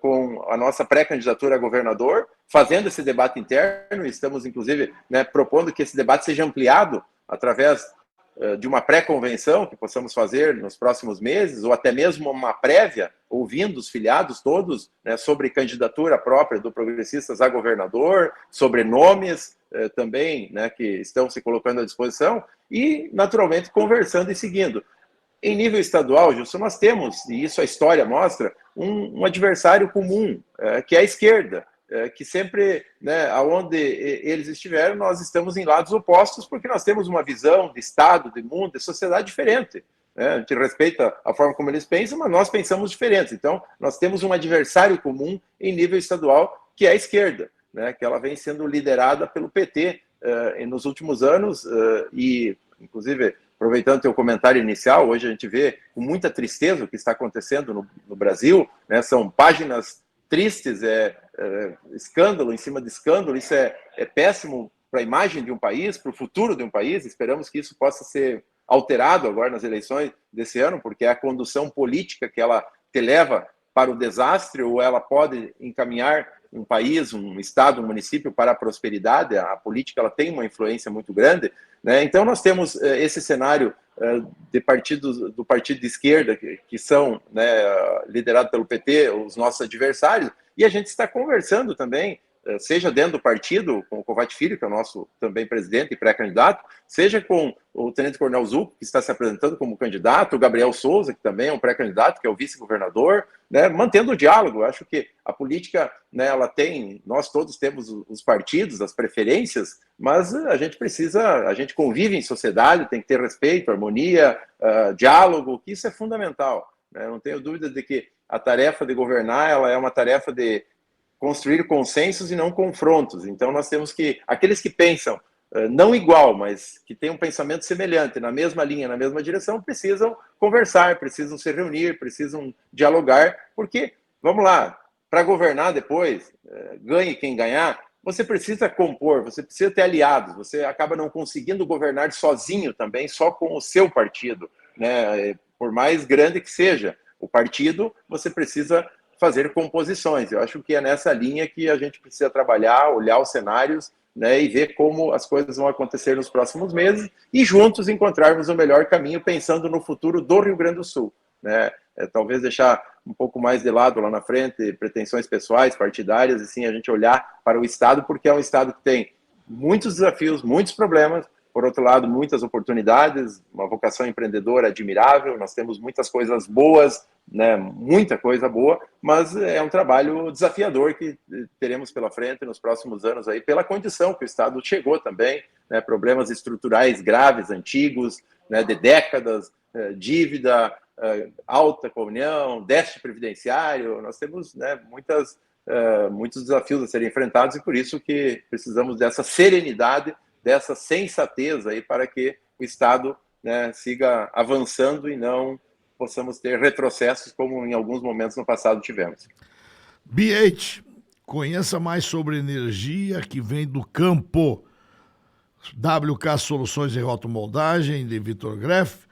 com a nossa pré-candidatura a governador, fazendo esse debate interno, e estamos, inclusive, né, propondo que esse debate seja ampliado através de uma pré-convenção que possamos fazer nos próximos meses, ou até mesmo uma prévia, ouvindo os filiados todos, né, sobre candidatura própria do Progressistas a governador, sobre nomes também, né, que estão se colocando à disposição, e, naturalmente, conversando e seguindo. Em nível estadual, Gilson, nós temos, e isso a história mostra, um adversário comum, que é a esquerda, que sempre, né, aonde eles estiveram, nós estamos em lados opostos, porque nós temos uma visão de Estado, de mundo, de sociedade diferente. Né? A gente respeita a forma como eles pensam, mas nós pensamos diferentes. Então, nós temos um adversário comum em nível estadual, que é a esquerda, né, que ela vem sendo liderada pelo PT nos últimos anos, e, inclusive, aproveitando o teu comentário inicial, hoje a gente vê com muita tristeza o que está acontecendo no Brasil, né? São páginas tristes, escândalo em cima de escândalo, isso é péssimo para a imagem de um país, para o futuro de um país. Esperamos que isso possa ser alterado agora nas eleições desse ano, porque é a condução política que ela te leva para o desastre, ou ela pode encaminhar um país, um estado, um município para a prosperidade. A política ela tem uma influência muito grande, né? Então nós temos esse cenário do partido de esquerda, que são, né, liderados pelo PT, os nossos adversários, e a gente está conversando também, seja dentro do partido, com o Kovács Filho, que é o nosso também presidente e pré-candidato, seja com o Tenente Coronel Zucco, que está se apresentando como candidato, o Gabriel Souza, que também é um pré-candidato, que é o vice-governador, né, mantendo o diálogo. Eu acho que a política, né, ela tem, nós todos temos os partidos, as preferências, mas a gente convive em sociedade, tem que ter respeito, harmonia, diálogo, que isso é fundamental, né? Não tenho dúvida de que a tarefa de governar, ela é uma tarefa de construir consensos e não confrontos. Então nós temos que, aqueles que pensam não igual, mas que têm um pensamento semelhante, na mesma linha, na mesma direção, precisam conversar, precisam se reunir, precisam dialogar, porque, vamos lá, para governar depois, ganhe quem ganhar, você precisa compor, você precisa ter aliados, você acaba não conseguindo governar sozinho também, só com o seu partido, né? Por mais grande que seja o partido, você precisa fazer composições. Eu acho que é nessa linha que a gente precisa trabalhar, olhar os cenários né, e ver como as coisas vão acontecer nos próximos meses e juntos encontrarmos o melhor caminho pensando no futuro do Rio Grande do Sul, né? Talvez deixar um pouco mais de lado lá na frente pretensões pessoais, partidárias, e sim a gente olhar para o Estado, porque é um Estado que tem muitos desafios, muitos problemas, por outro lado, muitas oportunidades, uma vocação empreendedora admirável, nós temos muitas coisas boas, né, muita coisa boa, mas é um trabalho desafiador que teremos pela frente nos próximos anos aí, pela condição que o Estado chegou também, né, problemas estruturais graves, antigos, né, de décadas, dívida alta com a União, déficit previdenciário, nós temos, né, muitos desafios a serem enfrentados e por isso que precisamos dessa serenidade, dessa sensatez aí para que o Estado, né, siga avançando e não possamos ter retrocessos como em alguns momentos no passado tivemos. BH, conheça mais sobre energia que vem do campo. WK Soluções em Rotomoldagem, de Vitor Greff.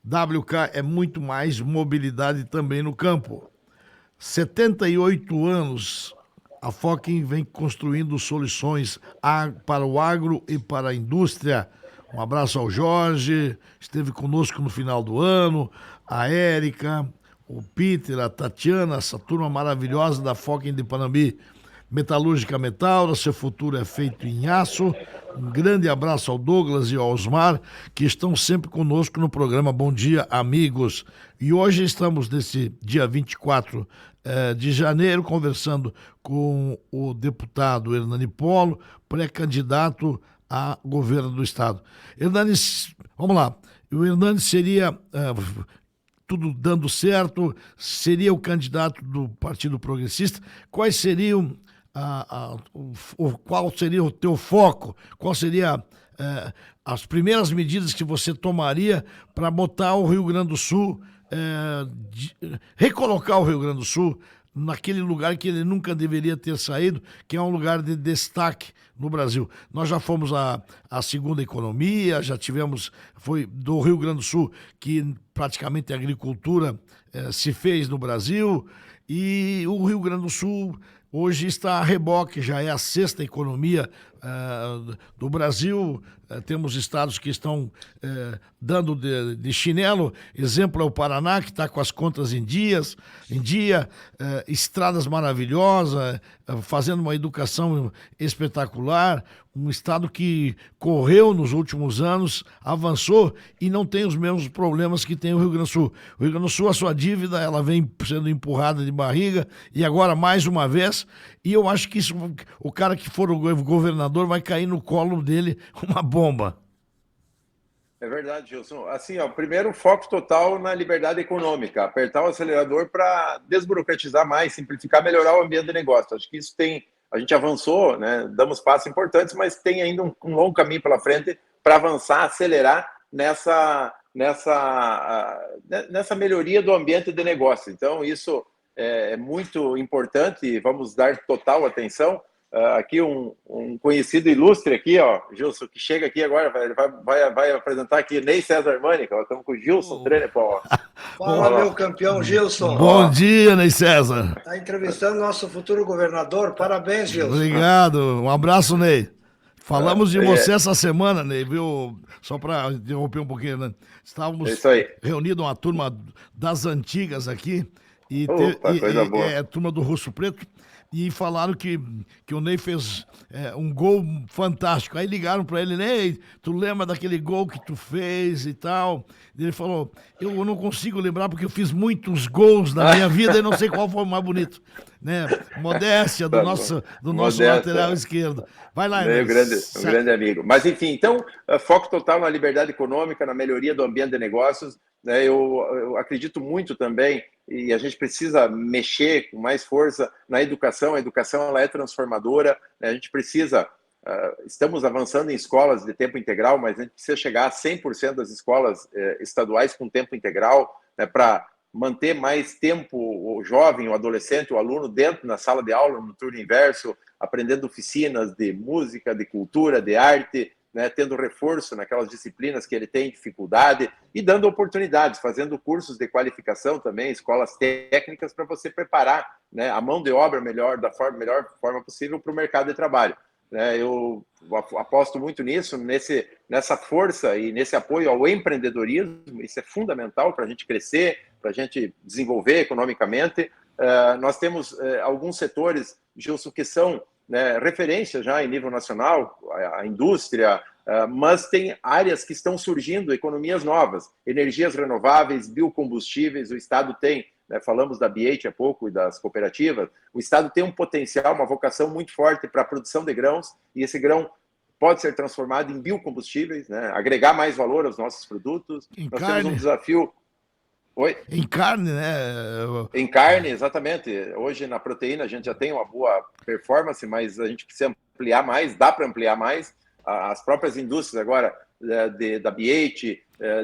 WK é muito mais mobilidade também no campo. 78 anos, a Fokin vem construindo soluções para o agro e para a indústria. Um abraço ao Jorge, esteve conosco no final do ano, a Érica, o Peter, a Tatiana, essa turma maravilhosa da Fokin de Panambi. Metalúrgica Metaura, seu futuro é feito em aço. Um grande abraço ao Douglas e ao Osmar, que estão sempre conosco no programa Bom Dia, Amigos. E hoje estamos, nesse dia 24 de janeiro, conversando com o deputado Hernani Polo, pré-candidato a governo do Estado. Hernani, vamos lá, o Hernani seria... tudo dando certo, seria o candidato do Partido Progressista. Quais seriam qual seria o teu foco? Qual seria as primeiras medidas que você tomaria para botar o Rio Grande do Sul, recolocar o Rio Grande do Sul naquele lugar que ele nunca deveria ter saído, que é um lugar de destaque no Brasil? Nós já fomos a segunda economia, já tivemos, foi do Rio Grande do Sul que praticamente a agricultura se fez no Brasil, e o Rio Grande do Sul hoje está a reboque, já é a sexta economia do Brasil. Temos estados que estão dando de chinelo. Exemplo é o Paraná, que está com as contas em dia, estradas maravilhosas, fazendo uma educação espetacular. Um estado que correu nos últimos anos, avançou e não tem os mesmos problemas que tem o Rio Grande do Sul. O Rio Grande do Sul, a sua dívida, ela vem sendo empurrada de barriga, e agora mais uma vez, e eu acho que isso, o cara que for o governador vai cair no colo dele uma bomba. É verdade, Gilson. Assim, primeiro, foco total na liberdade econômica, apertar o acelerador para desburocratizar mais, simplificar, melhorar o ambiente de negócio. Acho que isso a gente avançou, né? Damos passos importantes, mas tem ainda um longo caminho pela frente para avançar, acelerar nessa melhoria do ambiente de negócio. Então, isso é muito importante e vamos dar total atenção. Aqui um conhecido ilustre aqui, Gilson, que chega aqui agora, vai apresentar aqui Ney César Armani, estamos com o Gilson Trener, pô. Fala, meu campeão Gilson. Bom dia, Ney César. Está entrevistando nosso futuro governador. Parabéns, Gilson. Obrigado. Um abraço, Ney. Falamos de você essa semana, Ney, viu? Só para interromper um pouquinho, né? Estávamos reunidos uma turma das antigas aqui. Coisa boa. Turma do Russo Preto. E falaram que o Ney fez um gol fantástico. Aí ligaram para ele: Ney, tu lembra daquele gol que tu fez e tal? E ele falou: eu não consigo lembrar porque eu fiz muitos gols na minha vida e não sei qual foi o mais bonito. Né? Modéstia do nosso lateral esquerdo. Vai lá, Ney. Um grande amigo. Mas enfim, então, foco total na liberdade econômica, na melhoria do ambiente de negócios. Eu acredito muito também, e a gente precisa mexer com mais força na educação. A educação, ela é transformadora, né? A gente precisa, estamos avançando em escolas de tempo integral, mas a gente precisa chegar a 100% das escolas estaduais com tempo integral, né, para manter mais tempo o jovem, o adolescente, o aluno dentro na sala de aula, no turno inverso, aprendendo oficinas de música, de cultura, de arte, né, tendo reforço naquelas disciplinas que ele tem dificuldade e dando oportunidades, fazendo cursos de qualificação também, escolas técnicas, para você preparar, né, a mão de obra melhor, melhor forma possível para o mercado de trabalho. né? Eu aposto muito nisso, nessa força e nesse apoio ao empreendedorismo. Isso é fundamental para a gente crescer, para a gente desenvolver economicamente. Nós temos alguns setores, Gilson, que são, né, referência já em nível nacional, a indústria, mas tem áreas que estão surgindo, economias novas, energias renováveis, biocombustíveis. O Estado tem, né, falamos da BH há pouco e das cooperativas, o Estado tem um potencial, uma vocação muito forte para a produção de grãos, e esse grão pode ser transformado em biocombustíveis, né, agregar mais valor aos nossos produtos. Nós temos um desafio... Oi? Em carne, né? Em carne, exatamente. Hoje na proteína a gente já tem uma boa performance, mas a gente precisa ampliar mais, dá para ampliar mais. As próprias indústrias agora da BH,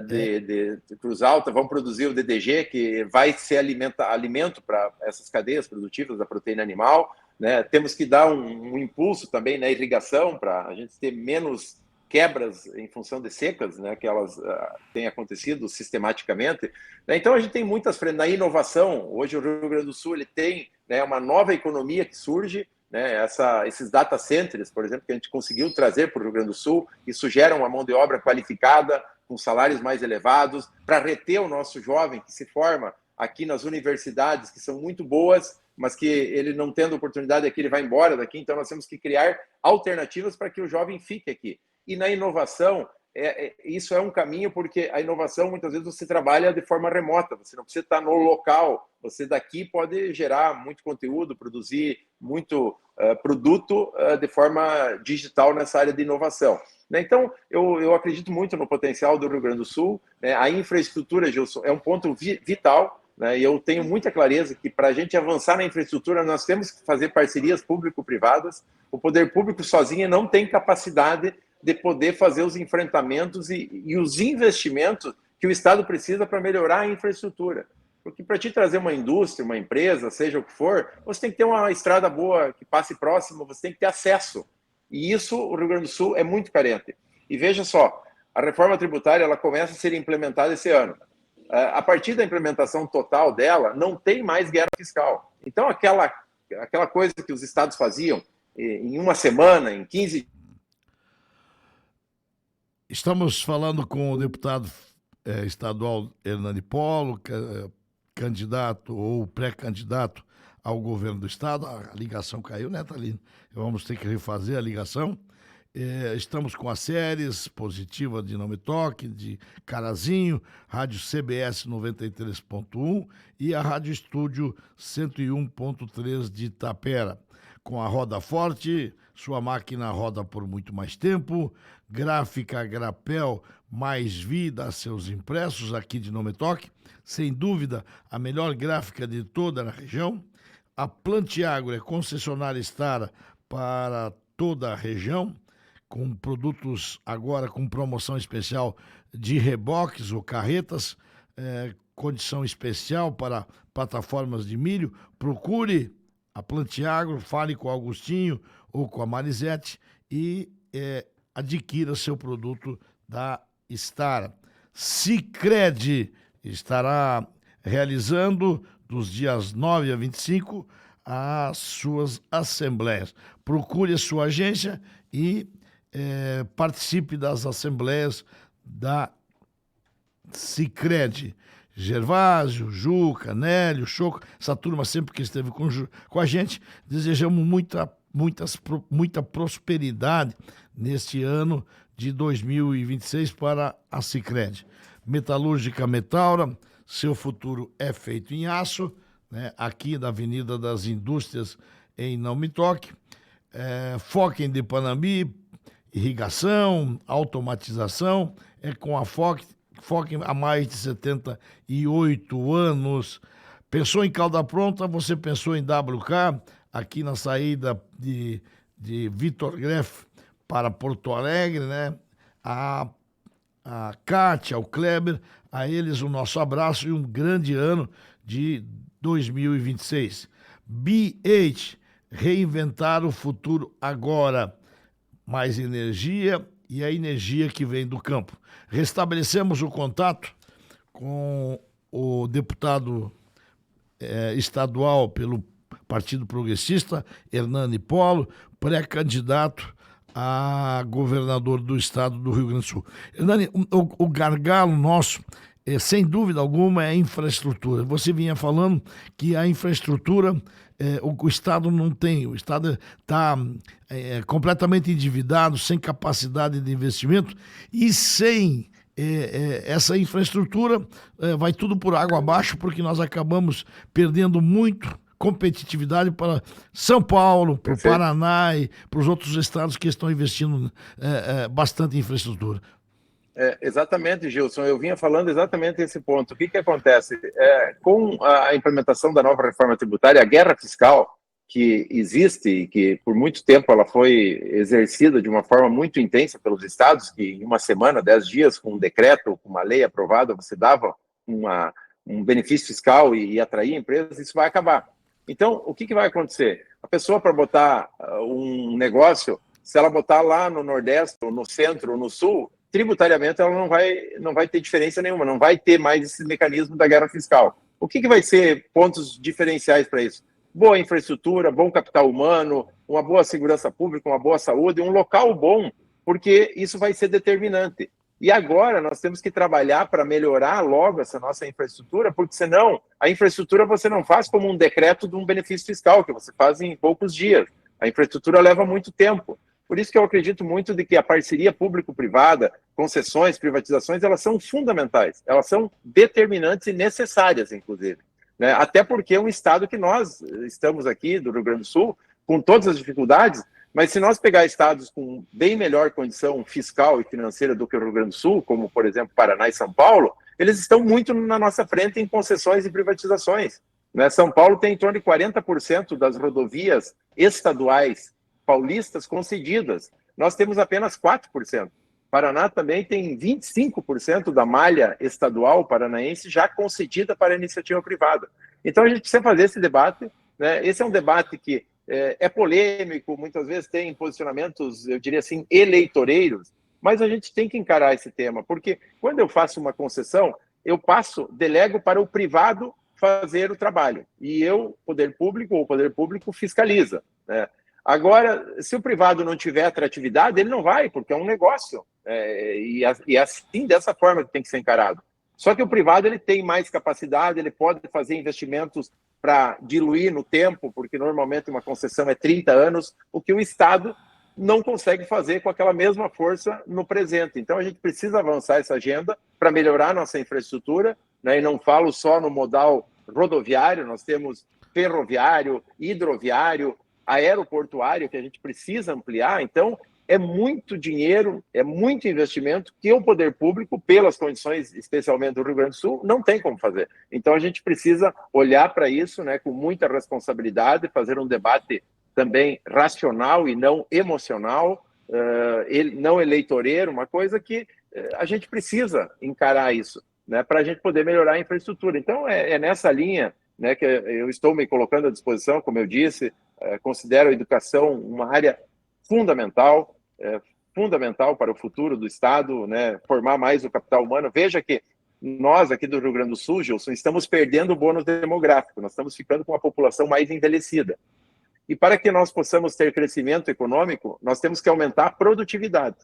de Cruz Alta, vão produzir o DDG, que vai ser alimento para essas cadeias produtivas da proteína animal, né? Temos que dar um impulso também na irrigação para a gente ter menos quebras em função de secas, né, que elas têm acontecido sistematicamente. Então, a gente tem muitas frentes. Na inovação, hoje o Rio Grande do Sul ele tem, né, uma nova economia que surge, né, esses data centers, por exemplo, que a gente conseguiu trazer para o Rio Grande do Sul. Isso gera uma mão de obra qualificada, com salários mais elevados, para reter o nosso jovem que se forma aqui nas universidades, que são muito boas, mas que ele não tendo oportunidade aqui, ele vai embora daqui. Então, nós temos que criar alternativas para que o jovem fique aqui. E na inovação, isso é um caminho, porque a inovação, muitas vezes, você trabalha de forma remota, você não precisa estar no local, você daqui pode gerar muito conteúdo, produzir muito produto de forma digital nessa área de inovação. Então, eu acredito muito no potencial do Rio Grande do Sul. A infraestrutura, Gilson, é um ponto vital, né? E eu tenho muita clareza que para a gente avançar na infraestrutura, nós temos que fazer parcerias público-privadas. O poder público sozinho não tem capacidade de poder fazer os enfrentamentos e os investimentos que o Estado precisa para melhorar a infraestrutura. Porque para te trazer uma indústria, uma empresa, seja o que for, você tem que ter uma estrada boa que passe próximo, você tem que ter acesso. E isso o Rio Grande do Sul é muito carente. E veja só, a reforma tributária ela começa a ser implementada esse ano. A partir da implementação total dela, não tem mais guerra fiscal. Então, aquela coisa que os estados faziam em uma semana, em 15 dias. Estamos falando com o deputado estadual Hernani Polo, candidato ou pré-candidato ao governo do estado. A ligação caiu, né, Thalina? Vamos ter que refazer a ligação. Estamos com as séries Positiva de Não Me Toque, de Carazinho, Rádio CBS 93.1 e a Rádio Estúdio 101.3 de Itapera. Com a Roda Forte, sua máquina roda por muito mais tempo. Gráfica Grapel, mais vida a seus impressos aqui de Não Me Toque. Sem dúvida, a melhor gráfica de toda a região. A Plantiagro é concessionária Estara para toda a região, com produtos agora com promoção especial de reboques ou carretas, condição especial para plataformas de milho. Procure a Plantiagro, fale com o Augustinho ou com a Marisete e adquira seu produto da Estara. Sicredi estará realizando dos dias 9 a 25 as suas assembleias. Procure a sua agência e participe das assembleias da Sicredi. Gervásio, Juca, Nélio, Choco, essa turma sempre que esteve com a gente, desejamos muita prosperidade neste ano de 2026 para a Sicredi. Metalúrgica Metaura, seu futuro é feito em aço, né, aqui da Avenida das Indústrias em Não Me Toque. Foquem de Panambi, irrigação, automatização, com a Foquem há mais de 78 anos. Pensou em Calda Pronta, você pensou em WK, aqui na saída de Vitor Greff para Porto Alegre, né? A Kátia, o Kleber, a eles o nosso abraço e um grande ano de 2026. BH, reinventar o futuro agora. Mais energia e a energia que vem do campo. Restabelecemos o contato com o deputado estadual pelo Partido Progressista, Hernani Polo, pré-candidato a governador do estado do Rio Grande do Sul. Hernani, o gargalo nosso, sem dúvida alguma, é a infraestrutura. Você vinha falando que a infraestrutura o Estado não tem, o Estado está completamente endividado, sem capacidade de investimento e sem essa infraestrutura vai tudo por água abaixo, porque nós acabamos perdendo muito competitividade para São Paulo, para o Paraná e para os outros estados que estão investindo bastante em infraestrutura. Exatamente, Gilson. Eu vinha falando exatamente esse ponto. O que acontece? Com a implementação da nova reforma tributária, a guerra fiscal que existe e que por muito tempo ela foi exercida de uma forma muito intensa pelos estados, que em uma semana, 10 dias, com um decreto, com uma lei aprovada, você dava um benefício fiscal e atraía empresas, isso vai acabar. Então, o que vai acontecer? A pessoa, para botar um negócio, se ela botar lá no Nordeste, ou no Centro, ou no Sul, tributariamente ela não vai ter diferença nenhuma, não vai ter mais esse mecanismo da guerra fiscal. O que vai ser pontos diferenciais para isso? Boa infraestrutura, bom capital humano, uma boa segurança pública, uma boa saúde, um local bom, porque isso vai ser determinante. E agora nós temos que trabalhar para melhorar logo essa nossa infraestrutura, porque senão a infraestrutura você não faz como um decreto de um benefício fiscal, que você faz em poucos dias. A infraestrutura leva muito tempo. Por isso que eu acredito muito de que a parceria público-privada, concessões, privatizações, elas são fundamentais, elas são determinantes e necessárias, inclusive. Né? Até porque é um estado que nós estamos aqui, do Rio Grande do Sul, com todas as dificuldades, mas se nós pegar estados com bem melhor condição fiscal e financeira do que o Rio Grande do Sul, como, por exemplo, Paraná e São Paulo, eles estão muito na nossa frente em concessões e privatizações. Né? São Paulo tem em torno de 40% das rodovias estaduais paulistas concedidas. Nós temos apenas 4%. Paraná também tem 25% da malha estadual paranaense já concedida para a iniciativa privada. Então a gente precisa fazer esse debate. Né? Esse é um debate que é polêmico, muitas vezes tem posicionamentos, eu diria assim, eleitoreiros, mas a gente tem que encarar esse tema, porque quando eu faço uma concessão, eu delego para o privado fazer o trabalho, e o poder público fiscaliza. Né? Agora, se o privado não tiver atratividade, ele não vai, porque é um negócio, e assim, dessa forma que tem que ser encarado. Só que o privado ele tem mais capacidade, ele pode fazer investimentos para diluir no tempo, porque normalmente uma concessão é 30 anos, o que o Estado não consegue fazer com aquela mesma força no presente. Então a gente precisa avançar essa agenda para melhorar nossa infraestrutura, né? E não falo só no modal rodoviário, nós temos ferroviário, hidroviário, aeroportuário, que a gente precisa ampliar. Então é muito dinheiro, é muito investimento que o poder público, pelas condições, especialmente do Rio Grande do Sul, não tem como fazer. Então a gente precisa olhar para isso, né, com muita responsabilidade, fazer um debate também racional e não emocional, não eleitoreiro, uma coisa que a gente precisa encarar isso, né, para a gente poder melhorar a infraestrutura. Então é nessa linha, né, que eu estou me colocando à disposição, como eu disse, considero a educação uma área fundamental para o futuro do Estado, né, formar mais o capital humano. Veja que nós aqui do Rio Grande do Sul, Gilson, estamos perdendo o bônus demográfico, nós estamos ficando com uma população mais envelhecida. E para que nós possamos ter crescimento econômico, nós temos que aumentar a produtividade.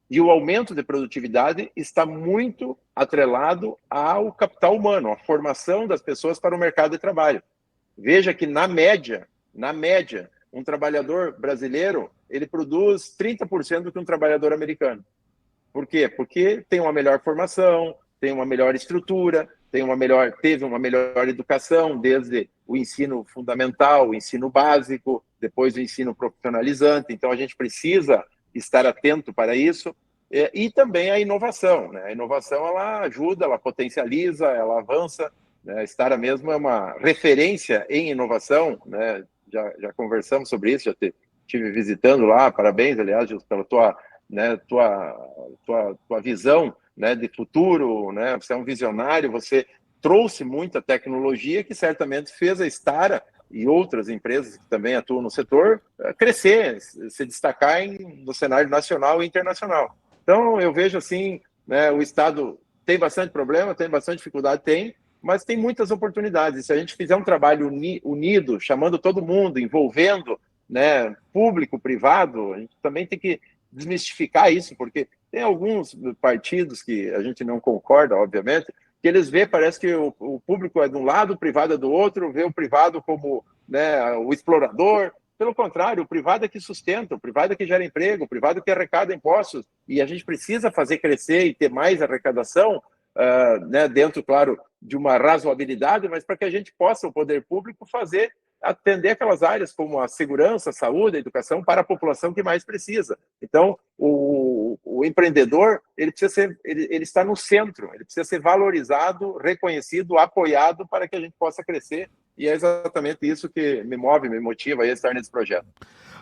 E o aumento de produtividade está muito atrelado ao capital humano, à formação das pessoas para o mercado de trabalho. Veja que, na média, um trabalhador brasileiro, ele produz 30% do que um trabalhador americano. Por quê? Porque tem uma melhor formação, tem uma melhor estrutura, teve uma melhor educação, desde o ensino fundamental, o ensino básico, depois o ensino profissionalizante. Então, a gente precisa estar atento para isso. E também a inovação. Né? A inovação, ela ajuda, ela potencializa, ela avança. Né? A Estara mesmo é uma referência em inovação, né? Já conversamos sobre isso, já estive visitando lá, parabéns, aliás, pela tua visão, né, de futuro, né? Você é um visionário, você trouxe muita tecnologia que certamente fez a Estara e outras empresas que também atuam no setor crescer, se destacar no cenário nacional e internacional. Então, eu vejo assim, né, o Estado tem bastante problema, tem bastante dificuldade, mas tem muitas oportunidades. Se a gente fizer um trabalho unido, chamando todo mundo, envolvendo, né, público, privado, a gente também tem que desmistificar isso, porque tem alguns partidos que a gente não concorda, obviamente, que eles vê, parece que o público é de um lado, o privado é do outro, vê o privado como, né, o explorador. Pelo contrário, o privado é que sustenta, o privado é que gera emprego, o privado é que arrecada impostos, e a gente precisa fazer crescer e ter mais arrecadação, né, dentro, claro, de uma razoabilidade, mas para que a gente possa, o poder público, atender aquelas áreas como a segurança, a saúde, a educação para a população que mais precisa. Então, o empreendedor, ele está no centro, ele precisa ser valorizado, reconhecido, apoiado para que a gente possa crescer, e é exatamente isso que me move, me motiva a estar nesse projeto.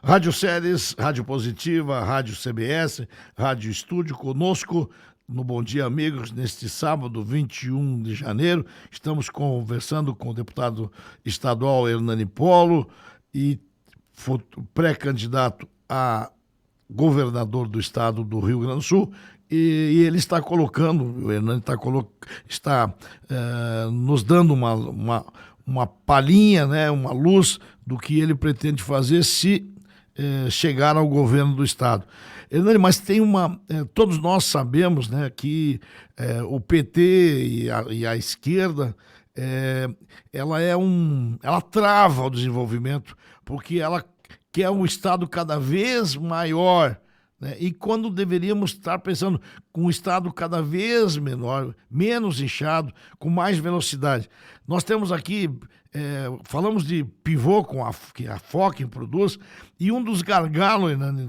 Rádio Séries, Rádio Positiva, Rádio CBS, Rádio Estúdio, conosco no Bom Dia Amigos, neste sábado, 21 de janeiro. Estamos conversando com o deputado estadual Hernani Polo e pré-candidato a governador do estado do Rio Grande do Sul. E ele está colocando, o Hernani está nos dando uma palhinha, né, uma luz do que ele pretende fazer se chegar ao governo do estado. Hernani, mas tem todos nós sabemos, né, que o PT e a esquerda, ela trava o desenvolvimento, porque ela quer um estado cada vez maior, né, e quando deveríamos estar pensando com um estado cada vez menor, menos inchado, com mais velocidade. Nós temos aqui, falamos de pivô que a Fokin produz, e um dos gargalos, né,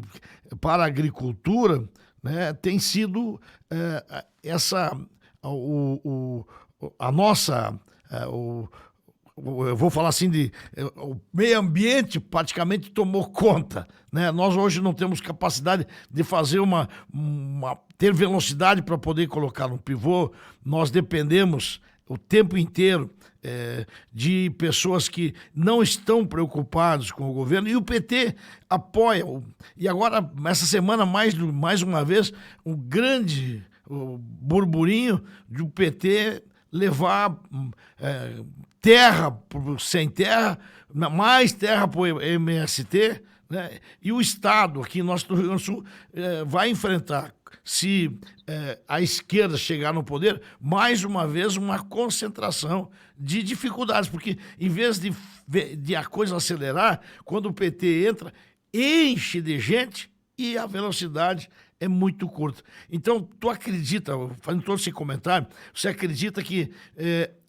para a agricultura, né, tem sido eu vou falar assim, o meio ambiente praticamente tomou conta, né? Nós hoje não temos capacidade de fazer ter velocidade para poder colocar um pivô. Nós dependemos o tempo inteiro de pessoas que não estão preocupadas com o governo, e o PT apoia. E agora, essa semana, mais uma vez, um grande burburinho de o PT levar terra sem terra, mais terra para o MST, né? E o Estado, aqui nosso do Rio Grande do Sul, vai enfrentar, se a esquerda chegar no poder, mais uma vez uma concentração de dificuldades, porque em vez de a coisa acelerar, quando o PT entra, enche de gente e a velocidade é muito curta. Então, tu acredita, fazendo todo esse comentário, você acredita que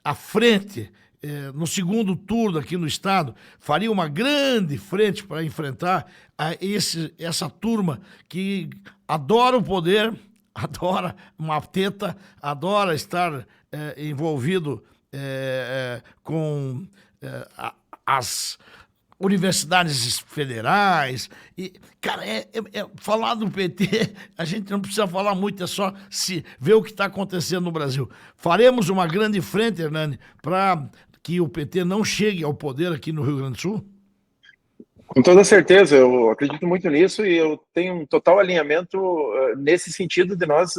a frente, no segundo turno aqui no estado, faria uma grande frente para enfrentar essa turma que adora o poder, adora uma teta, adora estar envolvido com as universidades federais. E, cara, falar do PT, a gente não precisa falar muito, é só se ver o que está acontecendo no Brasil. Faremos uma grande frente, Hernani, para que o PT não chegue ao poder aqui no Rio Grande do Sul? Com toda certeza, eu acredito muito nisso, e eu tenho um total alinhamento nesse sentido de nós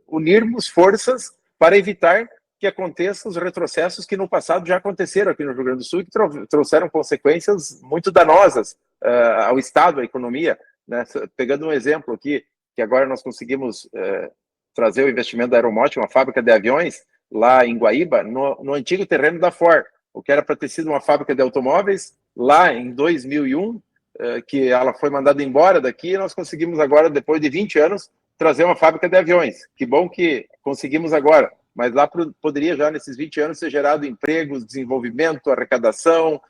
unirmos forças para evitar que aconteçam os retrocessos que no passado já aconteceram aqui no Rio Grande do Sul e que trouxeram consequências muito danosas ao Estado, à economia, né? Pegando um exemplo aqui, que agora nós conseguimos trazer o investimento da Aeromotive, uma fábrica de aviões, lá em Guaíba, no antigo terreno da Ford, o que era para ter sido uma fábrica de automóveis, lá em 2001, que ela foi mandada embora daqui, e nós conseguimos agora, depois de 20 anos, trazer uma fábrica de aviões. Que bom que conseguimos agora, mas lá poderia já, nesses 20 anos, ser gerado empregos, desenvolvimento, arrecadação,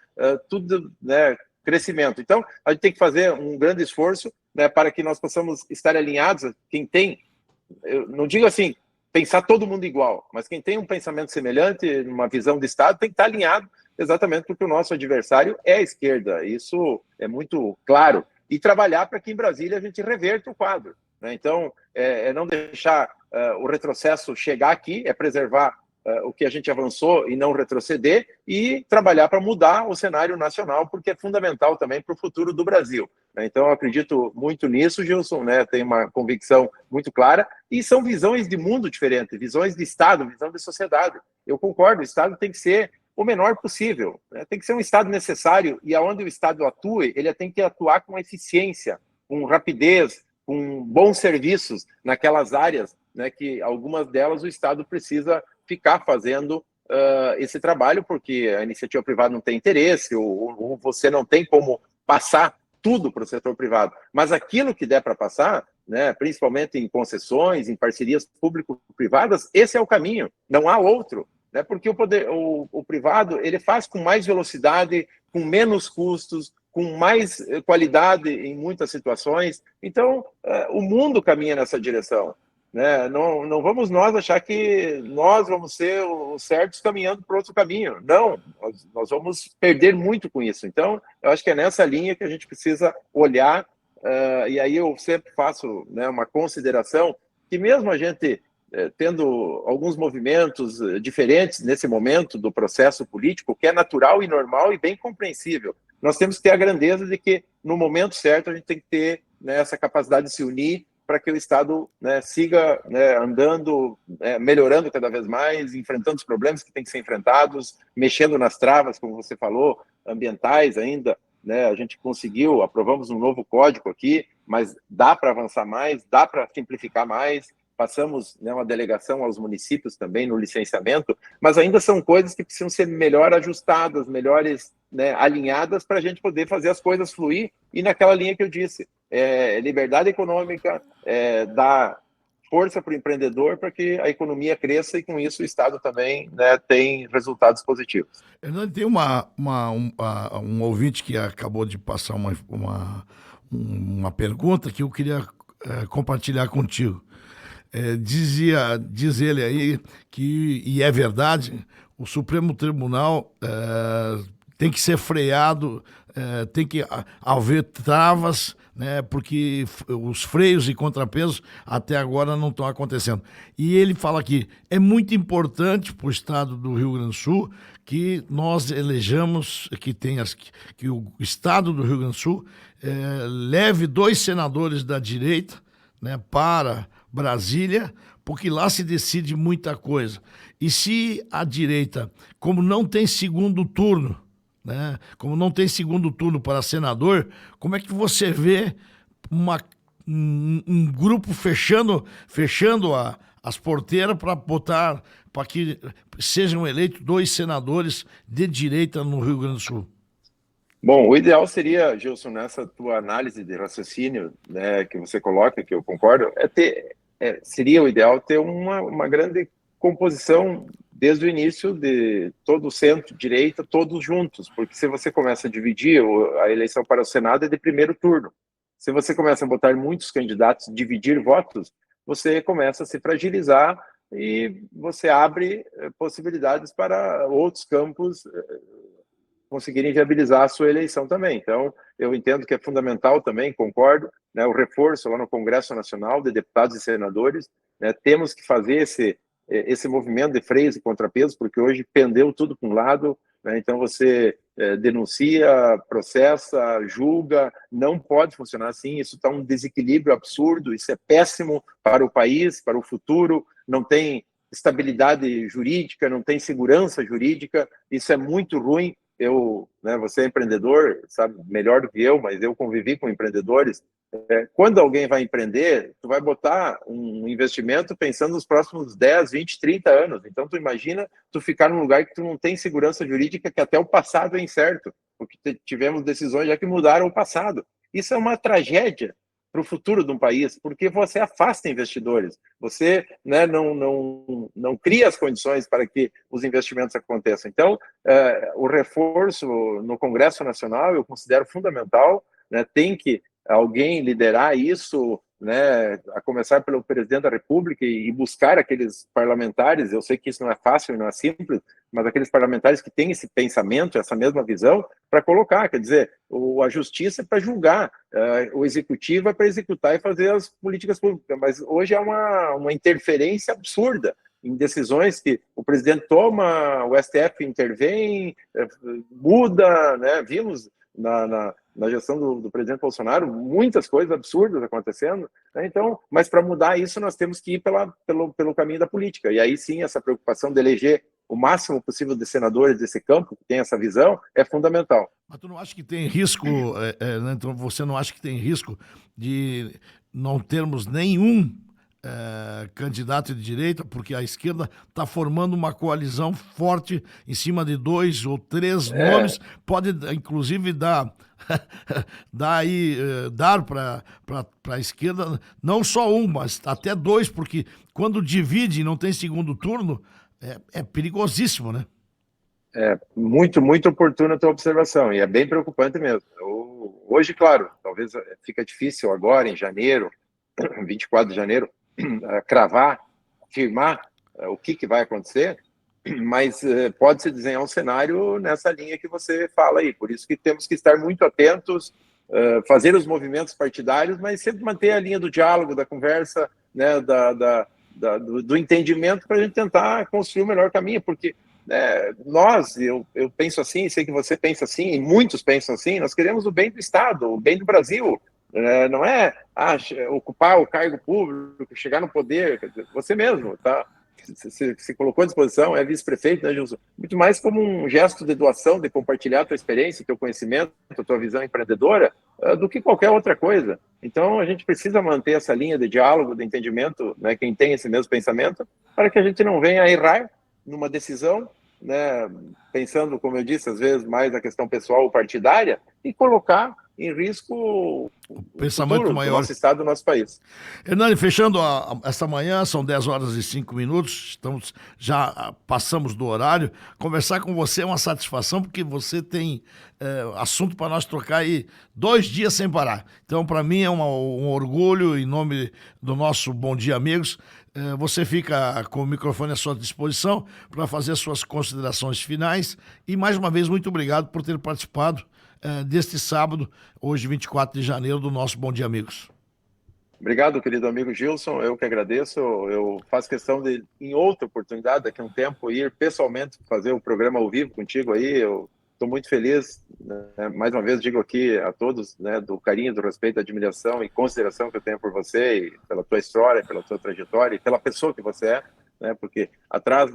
tudo, né, crescimento. Então, a gente tem que fazer um grande esforço, né, para que nós possamos estar alinhados. Quem tem, eu não digo assim, pensar todo mundo igual, mas quem tem um pensamento semelhante, uma visão de Estado, tem que estar alinhado, exatamente porque o nosso adversário é a esquerda. Isso é muito claro. E trabalhar para que em Brasília a gente reverta o quadro, né? Então, não deixar o retrocesso chegar aqui, é preservar o que a gente avançou e não retroceder, e trabalhar para mudar o cenário nacional, porque é fundamental também para o futuro do Brasil, né? Então, eu acredito muito nisso, Gilson, né? Tenho uma convicção muito clara, e são visões de mundo diferentes, visões de Estado, visão de sociedade. Eu concordo, o Estado tem que ser o menor possível, né? Tem que ser um Estado necessário, e aonde o Estado atue, ele tem que atuar com eficiência, com rapidez, com bons serviços naquelas áreas, né, que algumas delas o Estado precisa ficar fazendo esse trabalho, porque a iniciativa privada não tem interesse, ou você não tem como passar tudo para o setor privado. Mas aquilo que der para passar, né, principalmente em concessões, em parcerias público-privadas, esse é o caminho, não há outro. Né, porque o privado ele faz com mais velocidade, com menos custos, com mais qualidade em muitas situações. Então, o mundo caminha nessa direção. Né? Não vamos nós achar que nós vamos ser os certos caminhando para outro caminho. Não, nós vamos perder muito com isso. Então, eu acho que é nessa linha que a gente precisa olhar, e aí eu sempre faço, né, uma consideração que mesmo a gente tendo alguns movimentos diferentes nesse momento do processo político, que é natural e normal e bem compreensível, nós temos que ter a grandeza de que, no momento certo, a gente tem que ter, né, essa capacidade de se unir para que o Estado, né, siga, né, andando, melhorando cada vez mais, enfrentando os problemas que têm que ser enfrentados, mexendo nas travas, como você falou, ambientais ainda, né, a gente conseguiu, aprovamos um novo código aqui, mas dá para avançar mais, dá para simplificar mais, passamos, né, uma delegação aos municípios também no licenciamento, mas ainda são coisas que precisam ser melhor ajustadas, melhores, né, alinhadas para a gente poder fazer as coisas fluir, e naquela linha que eu disse, liberdade econômica, dar força para o empreendedor para que a economia cresça e com isso o Estado também, né, tem resultados positivos. Hernani, tem um ouvinte que acabou de passar uma pergunta que eu queria compartilhar contigo. Diz ele aí que, e é verdade, o Supremo Tribunal tem que ser freado, tem que haver travas, né, porque os freios e contrapesos até agora não estão acontecendo. E ele fala que é muito importante para o Estado do Rio Grande do Sul que nós elejamos, que o Estado do Rio Grande do Sul leve 2 senadores da direita, né, para Brasília, porque lá se decide muita coisa. E se a direita, como não tem segundo turno, né, como não tem segundo turno para senador, como é que você vê um grupo fechando as porteiras para botar, para que sejam eleitos 2 senadores de direita no Rio Grande do Sul? Bom, o ideal seria, Gilson, nessa tua análise de raciocínio, né, que você coloca, que eu concordo, seria o ideal ter uma grande composição desde o início de todo o centro-direita, todos juntos, porque se você começa a dividir, a eleição para o Senado é de primeiro turno. Se você começa a botar muitos candidatos, dividir votos, você começa a se fragilizar e você abre possibilidades para outros campos conseguirem viabilizar a sua eleição também. Então, eu entendo que é fundamental também, concordo, né, o reforço lá no Congresso Nacional de deputados e senadores, né, temos que fazer esse movimento de freios e contrapesos, porque hoje pendeu tudo para um lado, né, então você denuncia, processa, julga, não pode funcionar assim, isso está um desequilíbrio absurdo, isso é péssimo para o país, para o futuro, não tem estabilidade jurídica, não tem segurança jurídica, isso é muito ruim. Você é empreendedor, sabe melhor do que eu, mas eu convivi com empreendedores. Quando alguém vai empreender, tu vai botar um investimento pensando nos próximos 10, 20, 30 anos. Então, tu imagina tu ficar num lugar que tu não tem segurança jurídica, que até o passado é incerto, porque tivemos decisões já que mudaram o passado. Isso é uma tragédia para o futuro de um país, porque você afasta investidores, você, né, não cria as condições para que os investimentos aconteçam. Então, o reforço no Congresso Nacional eu considero fundamental, né, tem que alguém liderar isso, né, a começar pelo presidente da República e buscar aqueles parlamentares, eu sei que isso não é fácil, não é simples, mas aqueles parlamentares que têm esse pensamento, essa mesma visão, para colocar, quer dizer, a justiça é para julgar, o executivo é para executar e fazer as políticas públicas, mas hoje é uma interferência absurda em decisões que o presidente toma, o STF intervém, muda, né, vimos na gestão do presidente Bolsonaro, muitas coisas absurdas acontecendo, né? Então, mas para mudar isso nós temos que ir pelo caminho da política, e aí sim essa preocupação de eleger o máximo possível de senadores desse campo, que tem essa visão, é fundamental. Mas tu não acha que tem risco, né? Então você não acha que tem risco de não termos nenhum candidato de direita, porque a esquerda está formando uma coalizão forte em cima de 2 ou 3 nomes, pode inclusive dar para a esquerda não só um, mas até 2, porque quando divide e não tem segundo turno, é perigosíssimo, né? É muito, muito oportuna a tua observação, e é bem preocupante mesmo. Hoje, claro, talvez fica difícil agora, em janeiro, 24 de janeiro, cravar, afirmar o que vai acontecer, mas pode-se desenhar um cenário nessa linha que você fala aí. Por isso que temos que estar muito atentos, fazer os movimentos partidários, mas sempre manter a linha do diálogo, da conversa, né, do entendimento, para a gente tentar construir o melhor caminho, porque eu penso assim, sei que você pensa assim, e muitos pensam assim, nós queremos o bem do Estado, o bem do Brasil. Não é ocupar o cargo público, chegar no poder. Você mesmo se colocou à disposição, é vice-prefeito, né, Gilson? Muito mais como um gesto de doação, de compartilhar a tua experiência, teu conhecimento, a tua visão empreendedora, do que qualquer outra coisa. Então, a gente precisa manter essa linha de diálogo, de entendimento, né, quem tem esse mesmo pensamento, para que a gente não venha a errar numa decisão, né, pensando, como eu disse, às vezes mais na questão pessoal ou partidária, e colocar em risco o pensamento maior do nosso Estado, do nosso país. Hernani, fechando essa manhã, são 10h05, já passamos do horário. Conversar com você é uma satisfação, porque você tem assunto para nós trocar aí 2 dias sem parar. Então, para mim é um orgulho, em nome do nosso Bom Dia Amigos. Você fica com o microfone à sua disposição para fazer suas considerações finais. E, mais uma vez, muito obrigado por ter participado deste sábado, hoje 24 de janeiro, do nosso Bom Dia Amigos. Obrigado, querido amigo Gilson, eu que agradeço. Eu faço questão de, em outra oportunidade, daqui a um tempo, ir pessoalmente fazer o programa ao vivo contigo aí. Eu estou muito feliz, né? Mais uma vez digo aqui a todos, né, do carinho, do respeito, da admiração e consideração que eu tenho por você, e pela tua história, pela tua trajetória e pela pessoa que você é, né? Porque atrás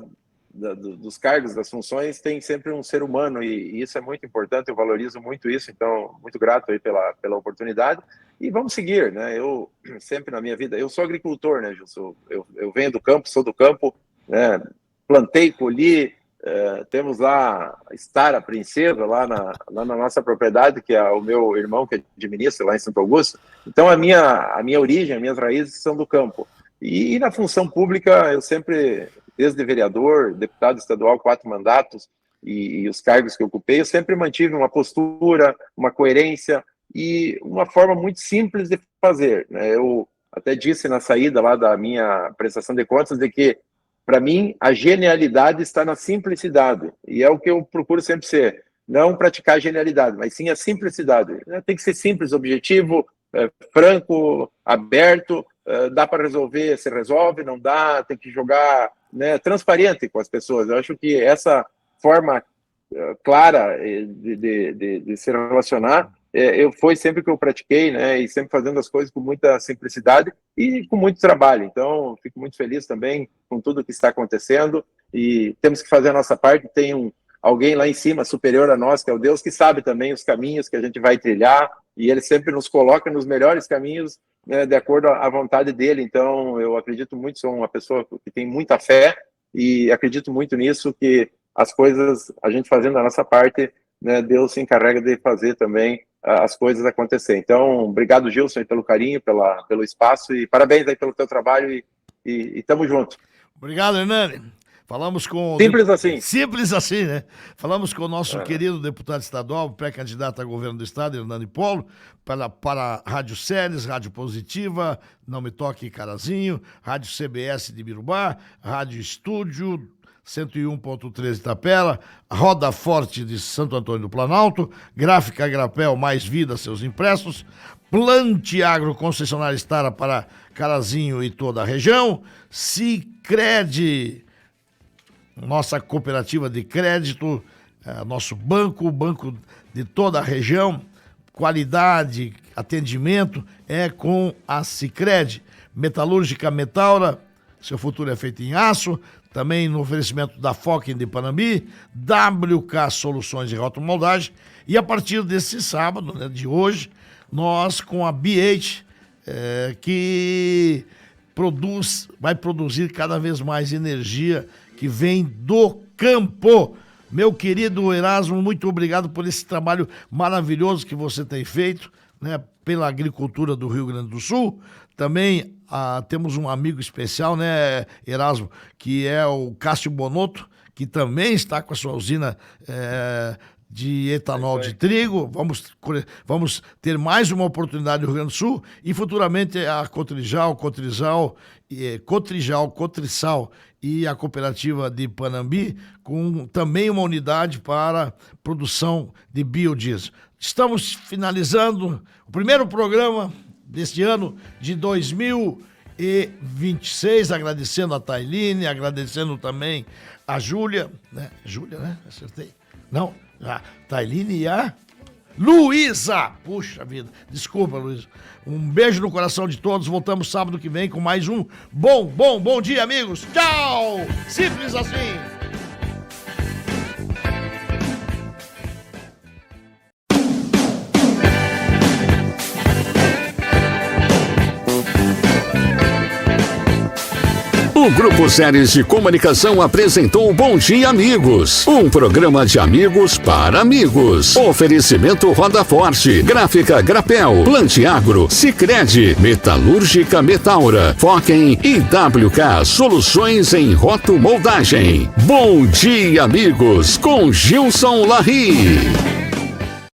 dos cargos, das funções, tem sempre um ser humano, e isso é muito importante, eu valorizo muito isso, então, muito grato aí pela oportunidade, e vamos seguir, né? Eu, sempre na minha vida, eu sou agricultor, né, Gilson? Eu venho do campo, sou do campo, né? Plantei, colhi, temos lá a Estara Princesa, lá na nossa propriedade, que é o meu irmão que administra lá em Santo Augusto. Então, a minha origem, as minhas raízes são do campo. E na função pública, eu sempre, desde vereador, deputado estadual, 4 mandatos, e os cargos que eu ocupei, eu sempre mantive uma postura, uma coerência e uma forma muito simples de fazer, né? Eu até disse na saída lá da minha prestação de contas de que, para mim, a genialidade está na simplicidade, e é o que eu procuro sempre ser. Não praticar a genialidade, mas sim a simplicidade. Tem que ser simples, objetivo, franco, aberto, dá para resolver, se resolve, não dá, tem que jogar, né, transparente com as pessoas. Eu acho que essa forma clara de se relacionar foi sempre que eu pratiquei, né, e sempre fazendo as coisas com muita simplicidade e com muito trabalho. Então, fico muito feliz também com tudo que está acontecendo, e temos que fazer a nossa parte. Tem alguém lá em cima, superior a nós, que é o Deus, que sabe também os caminhos que a gente vai trilhar, e ele sempre nos coloca nos melhores caminhos, né, de acordo à vontade dele. Então, eu acredito muito, sou uma pessoa que tem muita fé, e acredito muito nisso, que as coisas, a gente fazendo a nossa parte, né, Deus se encarrega de fazer também as coisas acontecer. Então, obrigado, Gilson, pelo carinho, pelo espaço, e parabéns aí pelo teu trabalho, e tamo junto. Obrigado, Hernani. Falamos com... Simples assim. Simples assim, né? Falamos com o nosso querido deputado estadual, pré-candidato a governo do estado, Hernani Polo, para Rádio Séries, Rádio Positiva, Não Me Toque Carazinho, Rádio CBS de Birubá, Rádio Estúdio 101.3 Itapera, Roda Forte de Santo Antônio do Planalto, Gráfica Agrapel, Mais Vida, seus impressos, Plante Agro, concessionária Estara para Carazinho e toda a região, Sicredi, nossa cooperativa de crédito, nosso banco, o banco de toda a região, qualidade, atendimento é com a Sicredi. Metalúrgica Metaura, seu futuro é feito em aço, também no oferecimento da Fokken de Panambi, WK Soluções de Rotomoldagem, e a partir desse sábado, né, de hoje, nós com a BH, que vai produzir cada vez mais energia que vem do campo. Meu querido Erasmo, muito obrigado por esse trabalho maravilhoso que você tem feito, né, pela agricultura do Rio Grande do Sul. Também temos um amigo especial, né, Erasmo, que é o Cássio Bonotto, que também está com a sua usina de etanol de trigo. Vamos ter mais uma oportunidade no Rio Grande do Sul e futuramente a Cotrijal e a cooperativa de Panambi com também uma unidade para produção de biodiesel. Estamos finalizando o primeiro programa deste ano de 2026, agradecendo a Tailine, agradecendo também a Júlia, né? Júlia, né? Acertei? Não, a Tailine e a Luísa. Puxa vida, desculpa, Luísa. Um beijo no coração de todos. Voltamos sábado que vem com mais um bom dia, amigos. Tchau! Simples assim. O Grupo Séries de Comunicação apresentou Bom Dia Amigos, um programa de amigos para amigos. Oferecimento Roda Forte, Gráfica Grapel, Plantiagro, Sicredi, Metalúrgica Metaura, Fokken e WK Soluções em Rotomoldagem. Bom Dia Amigos, com Gilson Larry.